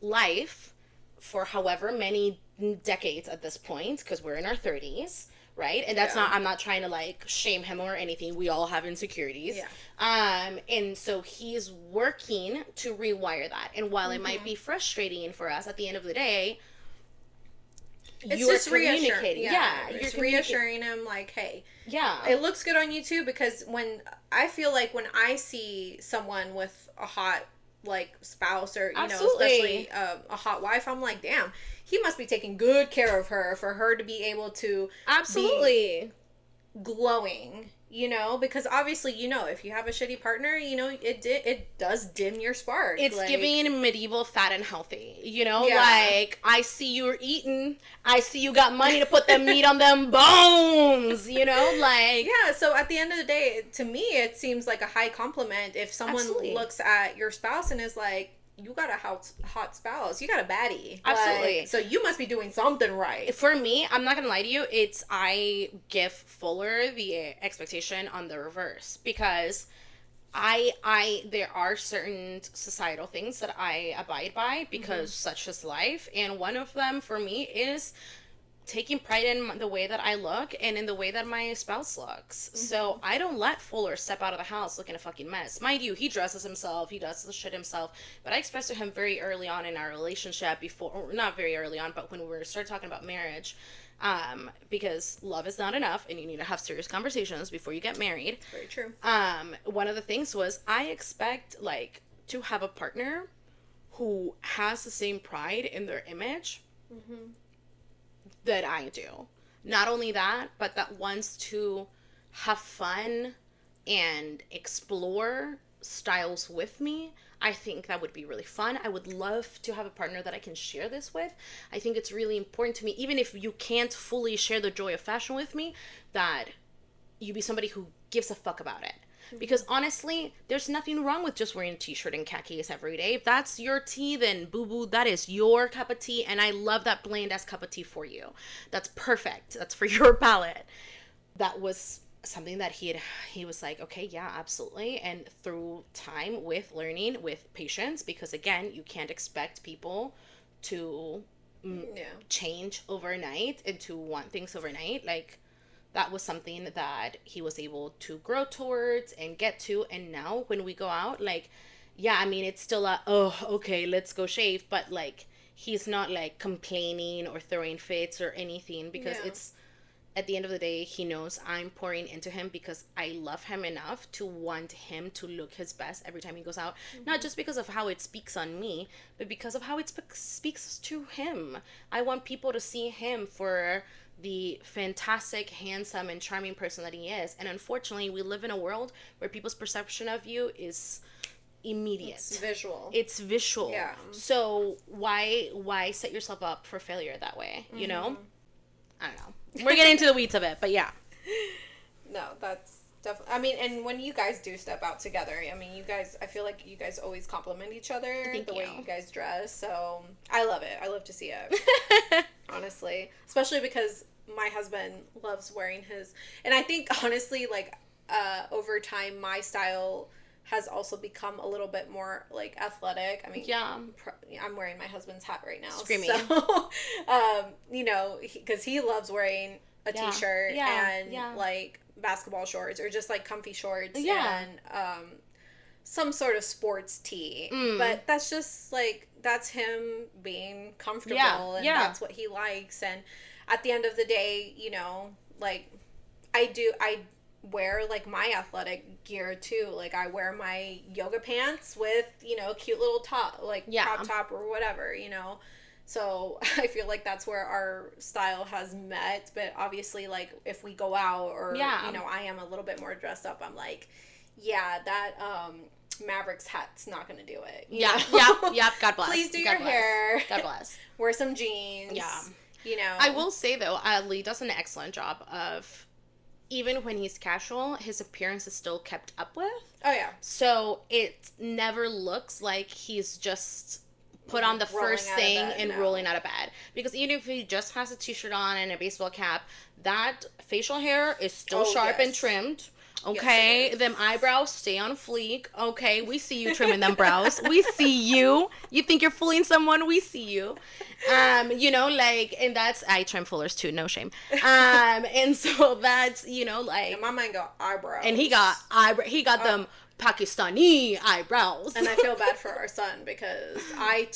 life for however many decades at this point, because we're in our 30s, right? And that's I'm not trying to like shame him or anything. We all have insecurities. And so he's working to rewire that. And while it might be frustrating for us, at the end of the day, it's just communicating. It's reassuring him, like, hey, it looks good on you too, because when I feel like when I see someone with a hot like spouse, or you know, especially a hot wife, I'm like, damn, he must be taking good care of her for her to be able to be glowing, you know, because obviously, you know, if you have a shitty partner, you know, it does dim your spark. It's like, giving medieval fat and healthy, you know, like, I see you're eating, I see you got money to put them meat on them bones, you know, like. Yeah, so at the end of the day, to me, it seems like a high compliment if someone looks at your spouse and is like, you got a hot spouse. You got a baddie. Absolutely. Like, so you must be doing something right. For me, I'm not going to lie to you. I give Fuller the expectation on the reverse, because there are certain societal things that I abide by, because such is life. And one of them for me is taking pride in the way that I look and in the way that my spouse looks. So I don't let Fuller step out of the house looking a fucking mess. Mind you, he dresses himself, he does the shit himself, but I expressed to him very early on in our relationship, or not very early on, but when we started talking about marriage, because love is not enough and you need to have serious conversations before you get married. Very true. One of the things was, I expect, like, to have a partner who has the same pride in their image that I do. Not only that, but that wants to have fun and explore styles with me. I think that would be really fun. I would love to have a partner that I can share this with. I think it's really important to me, even if you can't fully share the joy of fashion with me, that you be somebody who gives a fuck about it. Because honestly, there's nothing wrong with just wearing a t-shirt and khakis every day. If that's your tea, then boo-boo, that is your cup of tea, and I love that bland-ass cup of tea for you. That's perfect. That's for your palate. That was something that he was like, okay, yeah, absolutely. And through time, with learning, with patience, because again, you can't expect people to change overnight and to want things overnight. Like, that was something that he was able to grow towards and get to. And now when we go out, like, yeah, I mean, it's still okay, let's go shave. But, like, he's not, like, complaining or throwing fits or anything, because it's, at the end of the day, he knows I'm pouring into him because I love him enough to want him to look his best every time he goes out. Not just because of how it speaks on me, but because of how it speaks to him. I want people to see him for the fantastic, handsome, and charming person that he is. And unfortunately, we live in a world where people's perception of you is immediate. It's visual. Yeah. So why set yourself up for failure that way, you know? I don't know. We're getting into the weeds of it, but yeah. No, that's definitely, I mean, and when you guys do step out together, I mean, I feel like you guys always compliment each other, way you guys dress, so I love it. I love to see it. Honestly. Especially because my husband loves wearing his, and I think, honestly, like, over time, my style has also become a little bit more, like, athletic. I mean, I'm wearing my husband's hat right now. Screaming. So, you know, because he loves wearing a t-shirt and, like, basketball shorts or just like comfy shorts Yeah. and some sort of sports tee. But that's just like, that's him being comfortable and that's what he likes. And at the end of the day, you know, like I wear like my athletic gear too. Like I wear my yoga pants with, you know, cute little top, like crop top or whatever, you know. So I feel like that's where our style has met. But obviously, like if we go out or, you know, I am a little bit more dressed up, I'm like, yeah, that Mavericks hat's not going to do it. Yeah. God bless. Please do your hair. God bless. Wear some jeans. Yeah. You know. I will say, though, Lee does an excellent job of, even when he's casual, his appearance is still kept up with. Oh, yeah. So it never looks like he's just put on the first thing and rolling out of bed. Because even if he just has a t-shirt on and a baseball cap, that facial hair is still sharp and trimmed. Okay, them eyebrows stay on fleek. Okay, we see you trimming them brows. We see you. You think you're fooling someone? We see you. You know, like, and that's, I trim fullers too, no shame. And so that's, you know, like. And my man got eyebrows. And he got them Pakistani eyebrows. And I feel bad for our son because I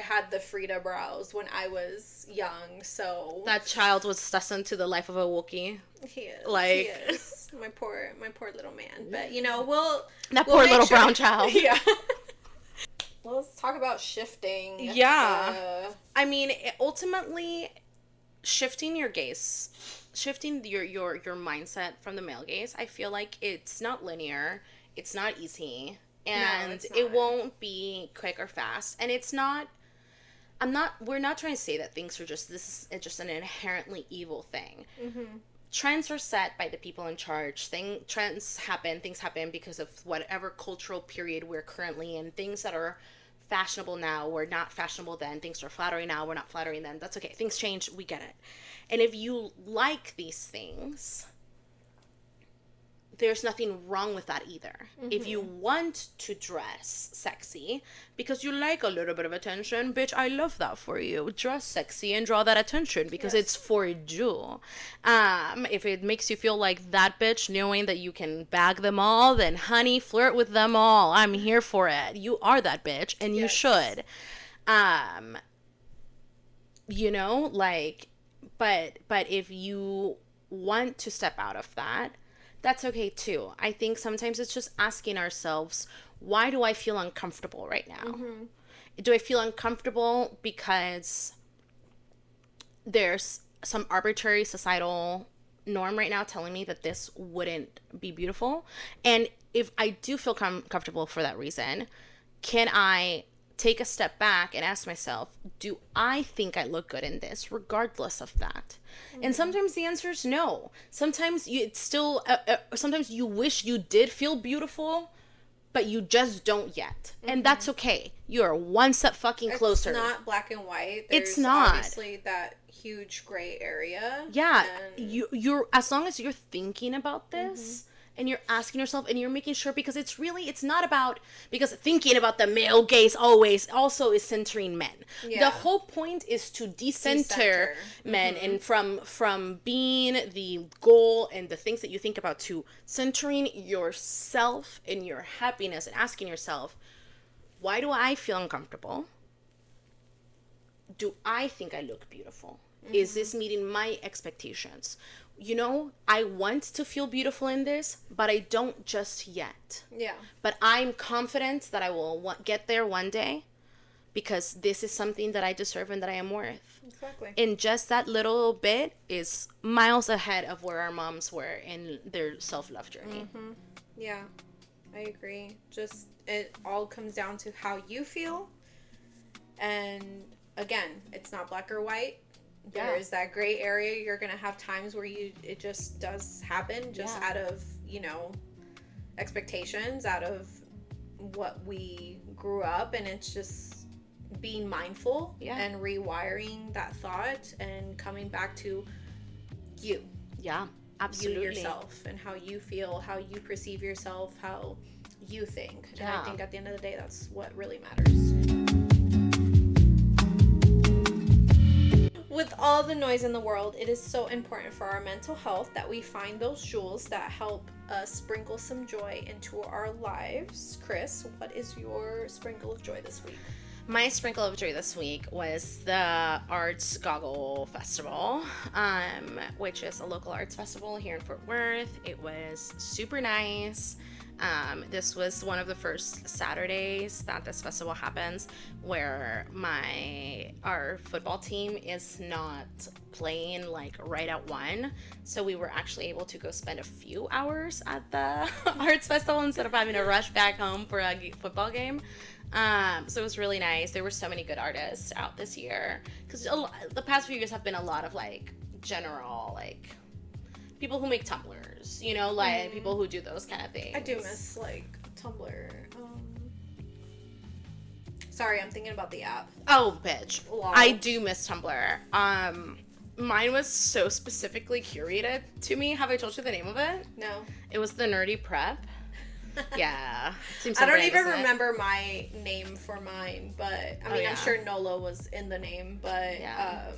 had the Frida brows when I was young, so. That child was destined to the life of a Wookiee. He is. Like. He is. My poor little man. But, you know, we'll poor little brown child. Yeah. Well, let's talk about shifting. Yeah. I mean, ultimately, shifting your gaze, shifting your mindset from the male gaze, I feel like it's not linear. It's not easy. And it's not. It won't be quick or fast. And it's not, we're not trying to say that things are just, this is just an inherently evil thing. Mm-hmm. Trends are set by the people in charge. Things happen because of whatever cultural period we're currently in. Things that are fashionable now were not fashionable then. Things are flattering now, we're not flattering then. That's okay. Things change. We get it. And if you like these things, there's nothing wrong with that either. Mm-hmm. If you want to dress sexy because you like a little bit of attention, bitch, I love that for you. Dress sexy and draw that attention because it's for you. If it makes you feel like that bitch, knowing that you can bag them all, then honey, flirt with them all. I'm here for it. You are that bitch and you should. You know, like, but if you want to step out of that, that's okay too. I think sometimes it's just asking ourselves, why do I feel uncomfortable right now? Mm-hmm. Do I feel uncomfortable because there's some arbitrary societal norm right now telling me that this wouldn't be beautiful? And if I do feel comfortable for that reason, can I take a step back and ask myself, do I think I look good in this regardless of that? Mm-hmm. And sometimes the answer is no. Sometimes sometimes you wish you did feel beautiful, but you just don't yet. Mm-hmm. And that's okay. You're one step fucking closer. It's not black and white. It's not. Obviously that huge gray area. Yeah. You're as long as you're thinking about this, mm-hmm. and you're asking yourself and you're making sure, because it's not about, because thinking about the male gaze always also is centering men. Yeah. The whole point is to decenter men, mm-hmm. and from being the goal and the things that you think about to centering yourself and your happiness and asking yourself, why do I feel uncomfortable? Do I think I look beautiful? Mm-hmm. Is this meeting my expectations? You know, I want to feel beautiful in this, but I don't just yet. Yeah. But I'm confident that I will get there one day, because this is something that I deserve and that I am worth. Exactly. And just that little bit is miles ahead of where our moms were in their self-love journey. Mm-hmm. Yeah, I agree. Just, it all comes down to how you feel. And again, it's not black or white. There is that gray area. You're going to have times where it just does happen just out of, you know, expectations, out of what we grew up. And it's just being mindful and rewiring that thought and coming back to you. Yeah, absolutely. You yourself and how you feel, how you perceive yourself, how you think. And I think at the end of the day, that's what really matters. With all the noise in the world, it is so important for our mental health that we find those jewels that help us sprinkle some joy into our lives. Chris, what is your sprinkle of joy this week? My sprinkle of joy this week was the Arts Goggle Festival, which is a local arts festival here in Fort Worth. It was super nice. This was one of the first Saturdays that this festival happens where our football team is not playing like right at 1. So we were actually able to go spend a few hours at the arts festival instead of having to rush back home for a football game. So it was really nice. There were so many good artists out this year because the past few years have been a lot of like general like people who make Tumblrs, you know, like people who do those kind of things. I do miss like Tumblr. Sorry, I'm thinking about the app. Oh, bitch. Wow. I do miss Tumblr. Mine was so specifically curated to me. Have I told you the name of it? No. It was the Nerdy Prep. Yeah. I don't even remember my name for mine, but I mean, I'm sure Nolo was in the name, but I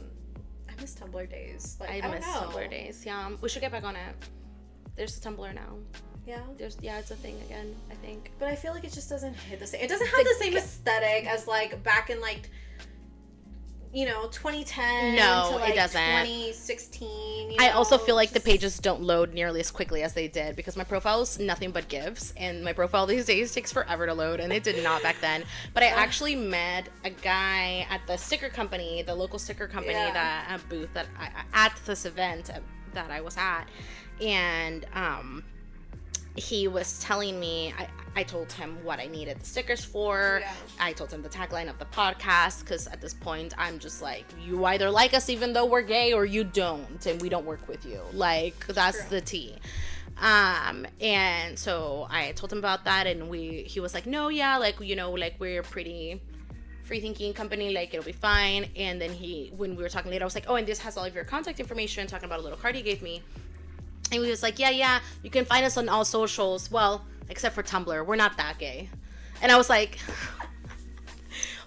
miss Tumblr days. Like, I miss Tumblr days. Yeah. We should get back on it. There's a Tumblr now. Yeah. It's a thing again, I think. But I feel like it just doesn't hit the same. It doesn't have the same aesthetic as like back in like 2010 no, to like it doesn't. 2016. I also feel like the pages don't load nearly as quickly as they did because my profile is nothing but GIFs, and my profile these days takes forever to load, and it did not back then. But I actually met a guy at the sticker company, the local sticker company, that booth that at this event that I was at, and he was telling me, I told him what I needed the stickers for. Yeah. I told him the tagline of the podcast, because at this point, I'm just like, you either like us even though we're gay, or you don't, and we don't work with you. Like, that's the tea. And so I told him about that, and he was like, no, yeah, like, like, we're pretty free-thinking company, like, it'll be fine. And then when we were talking later, I was like, oh, and this has all of your contact information, talking about a little card he gave me. And he was like, yeah, you can find us on all socials. Well, except for Tumblr. We're not that gay. And I was like,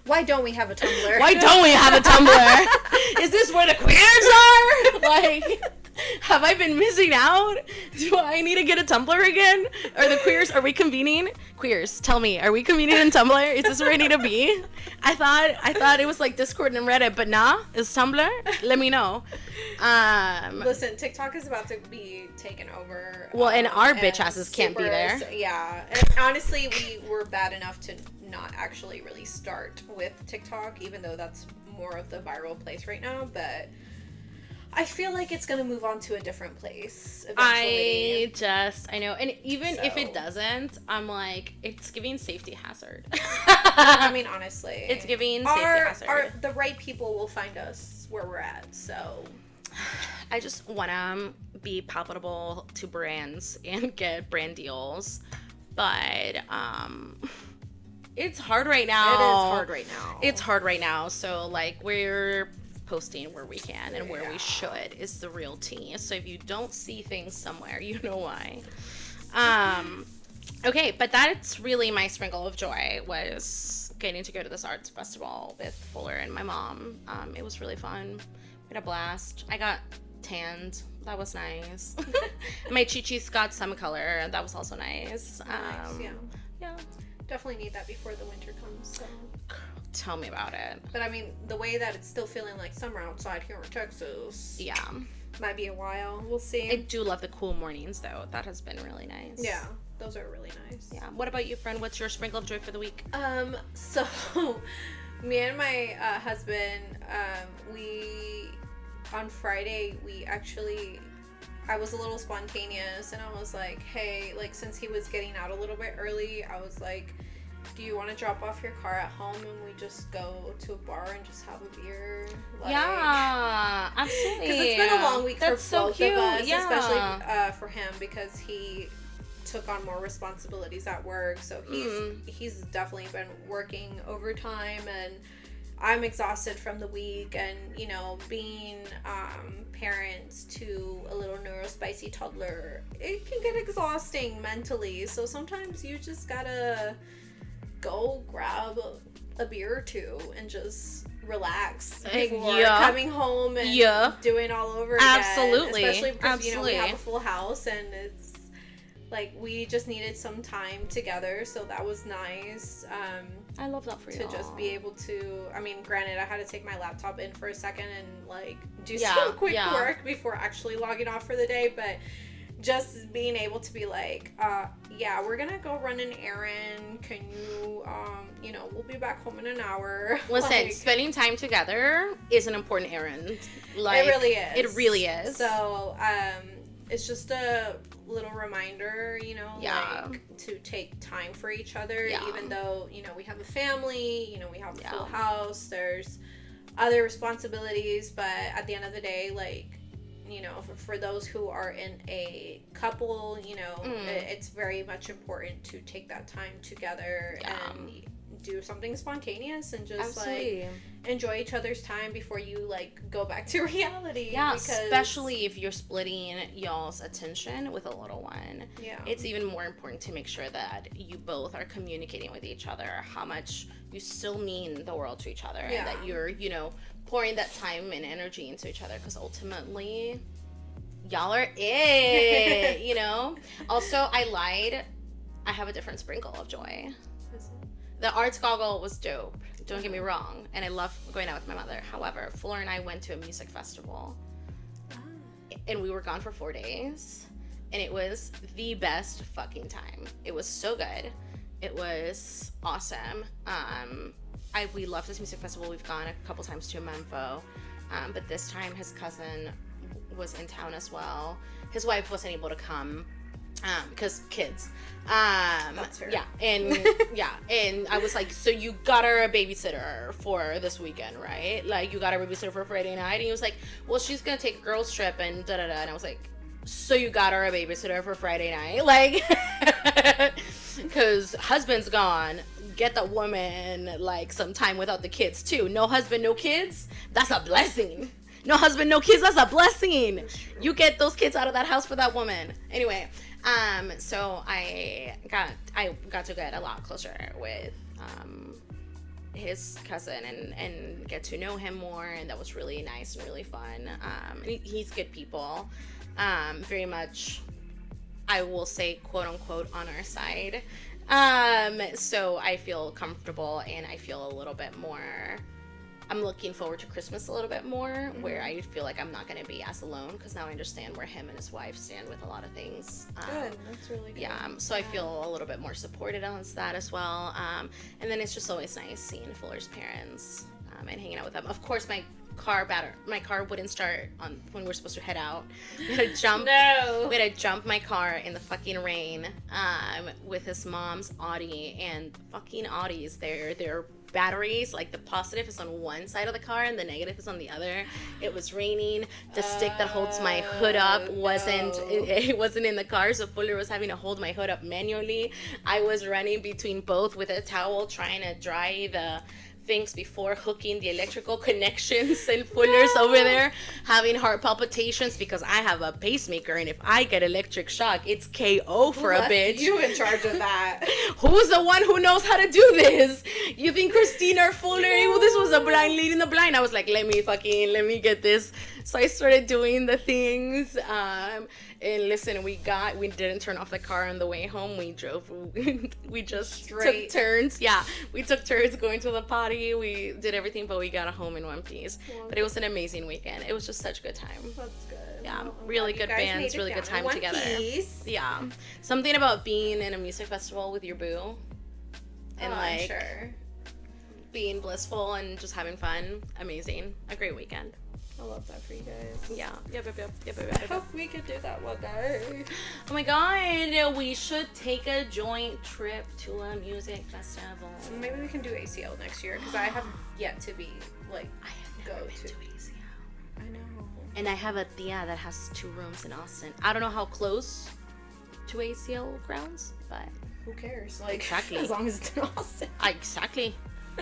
why don't we have a Tumblr? Why don't we have a Tumblr? Is this where the queers are? Like, have I been missing out? Do I need to get a Tumblr again? Are the queers, are we convening? Queers, tell me, are we convening in Tumblr? Is this where I need to be? I thought it was like Discord and Reddit, but nah, it's Tumblr? Let me know. Listen, TikTok is about to be taken over. Well, and our bitch asses can't be there. Yeah. And honestly, we were bad enough to not actually really start with TikTok, even though that's more of the viral place right now, but I feel like it's gonna move on to a different place eventually. I know. And even if it doesn't, I'm like, it's giving safety hazard. I mean, honestly. It's giving safety hazard. The right people will find us where we're at, so. I just want to be palatable to brands and get brand deals. But, it's hard right now. It is hard right now. So, like, we're posting where we can and where we should is the real tea. So if you don't see things somewhere, you know why. Okay, but that's really my sprinkle of joy, was getting to go to this arts festival with Fuller and my mom. It was really fun. We had a blast. I got tanned. That was nice. My chi-chis got some color. That was also nice. Yeah. Definitely need that before the winter comes, so. Tell me about it. But I mean, the way that it's still feeling like summer outside here in Texas. Yeah. Might be a while. We'll see. I do love the cool mornings, though. That has been really nice. Yeah. Those are really nice. Yeah. What about you, friend? What's your sprinkle of joy for the week? So me and my husband, on Friday, I was a little spontaneous, and I was like, hey, like, since he was getting out a little bit early, I was like, do you want to drop off your car at home and we just go to a bar and just have a beer? Like, yeah, absolutely. Because it's been a long week for both of us, yeah. especially for him, because he took on more responsibilities at work. So he's definitely been working overtime, and I'm exhausted from the week, and being parents to a little neurospicy toddler, it can get exhausting mentally. So sometimes you just gotta go grab a beer or two and just relax before coming home and doing all over again. Absolutely. Especially because, you know, we have a full house and it's like we just needed some time together, so that was nice. I love that for you. To just be able to, I mean, granted, I had to take my laptop in for a second and like do some quick work before actually logging off for the day, but just being able to be like, we're gonna go run an errand. Can you, you know, we'll be back home in an hour. Listen, spending time together is an important errand. Like, it really is. It really is. So, it's just a little reminder, you know, like to take time for each other, even though, you know, we have a family, you know, we have a full house, there's other responsibilities, but at the end of the day, like, you know, for those who are in a couple, you know, it's very much important to take that time together and do something spontaneous and just like enjoy each other's time before you like go back to reality. Yeah, especially if you're splitting y'all's attention with a little one. Yeah, it's even more important to make sure that you both are communicating with each other how much you still mean the world to each other and that you're, you know, pouring that time and energy into each other, because ultimately y'all are it. You know. Also, I lied. I have a different sprinkle of joy. The arts goggle was dope, don't get me wrong, and I love going out with my mother. However, Fuller and I went to a music festival, and we were gone for 4 days, and it was the best fucking time. It was so good. It was awesome. We love this music festival. We've gone a couple times to Memphis, but this time his cousin was in town as well. His wife wasn't able to come. Because kids. That's fair. Yeah, and I was like, so you got her a babysitter for this weekend, right? Like, you got her a babysitter for Friday night? And he was like, well, she's gonna take a girls trip and da-da-da. And I was like, so you got her a babysitter for Friday night? Like, because husband's gone. Get the woman, like, some time without the kids, too. No husband, no kids? That's a blessing. No husband, no kids, that's a blessing. You get those kids out of that house for that woman. Anyway, so I got to get a lot closer with his cousin and get to know him more, and that was really nice and really fun. He's good people. Very much, I will say, quote unquote, on our side. So I feel comfortable and I feel a little bit more, I'm looking forward to Christmas a little bit more, where I feel like I'm not going to be as alone, because now I understand where him and his wife stand with a lot of things. Good, that's really good. Yeah, so I feel a little bit more supported on that as well. And then it's just always nice seeing Fuller's parents and hanging out with them. Of course, my car wouldn't start on when we were supposed to head out. We had to jump. We had to jump my car in the fucking rain with his mom's Audi, and fucking Audis, they're batteries, like the positive is on one side of the car and the negative is on the other. It was raining. The stick that holds my hood up wasn't in the car, so Fuller was having to hold my hood up manually. I was running between both with a towel trying to dry the things before hooking the electrical connections, and Fuller's over there having heart palpitations because I have a pacemaker, and if I get electric shock, it's KO for a bitch. You in charge of that? Who's the one who knows how to do this? You think Christina or Fuller? No. This was a blind leading the blind. I was like, let me get this. So I started doing the things. And listen, we didn't turn off the car on the way home. We drove. We just took turns. Yeah, we took turns going to the potty. We did everything, but we got home in one piece. Yeah. But it was an amazing weekend. It was just such a good time. That's good. Yeah, really good bands, really good time together. Piece. Yeah, something about being in a music festival with your boo, and being blissful and just having fun. Amazing. A great weekend. I love that for you guys. Yeah. Yep. I hope we could do that one day. Oh my god, we should take a joint trip to a music festival. Maybe we can do ACL next year, because I have yet to be I have never been to ACL. I know. And I have a tia that has 2 rooms in Austin. I don't know how close to ACL grounds, but who cares? Like, exactly. As long as it's in Austin. Exactly.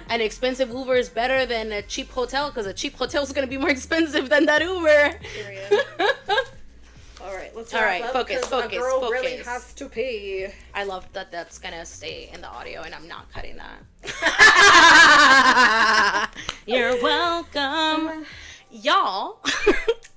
An expensive Uber is better than a cheap hotel, because a cheap hotel is going to be more expensive than that Uber. Period. All right, let's wrap up, focus. A girl really has to pee. I love that that's going to stay in the audio, and I'm not cutting that. You're welcome. Y'all,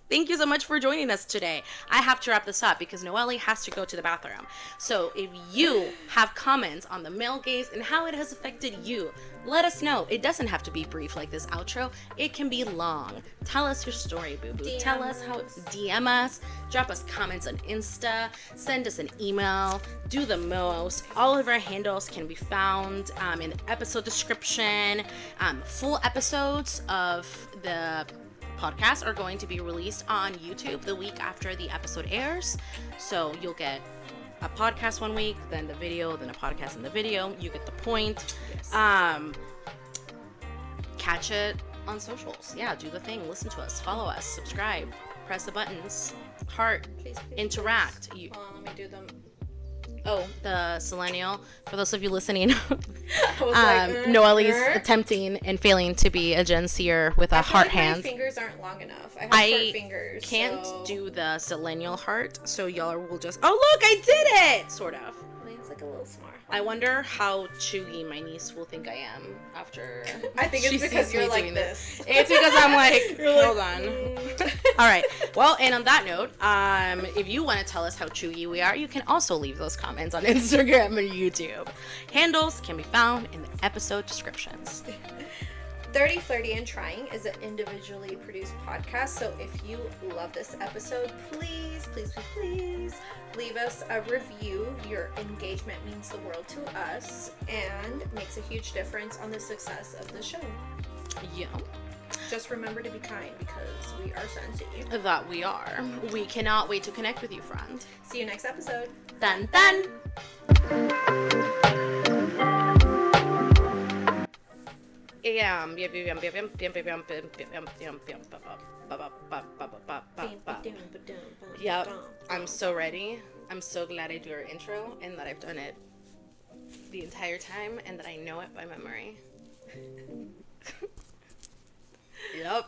thank you so much for joining us today. I have to wrap this up because Noelle has to go to the bathroom. So if you have comments on the male gaze and how it has affected you, let us know. It doesn't have to be brief like this outro. It can be long. Tell us your story, boo-boo. Tell us how. DM us. Drop us comments on Insta. Send us an email. Do the most. All of our handles can be found in the episode description. Full episodes of the podcast are going to be released on YouTube the week after the episode airs. So you'll get a podcast one week, then the video, then a podcast and the video. You get the point. Yes. Catch it on socials. Yeah, do the thing. Listen to us. Follow us. Subscribe. Press the buttons. Heart. Please, interact. Hold on, let me do them. Oh, the Selenial. For those of you listening, Noelle's attempting and failing to be a Gen Zer with a heart hand. My fingers aren't long enough. I have short fingers. Can't do the Selenial heart, so y'all will just, oh look, I did it! Sort of. Mine's like a little smart. I wonder how chewy my niece will think I am after. I think it's because you're like this. It's because I'm like, hold on. All right. Well, and on that note, if you want to tell us how chewy we are, you can also leave those comments on Instagram and YouTube. Handles can be found in the episode descriptions. 30, Flirty, and Trying is an individually produced podcast, so if you love this episode, please, please, please, please leave us a review. Your engagement means the world to us and makes a huge difference on the success of the show. Yeah. Just remember to be kind because we are sensitive. That we are. We cannot wait to connect with you, friend. See you next episode. Dun dun! Yep, I'm so ready. I'm so glad I do our intro and that I've done it the entire time and that I know it by memory. Yep.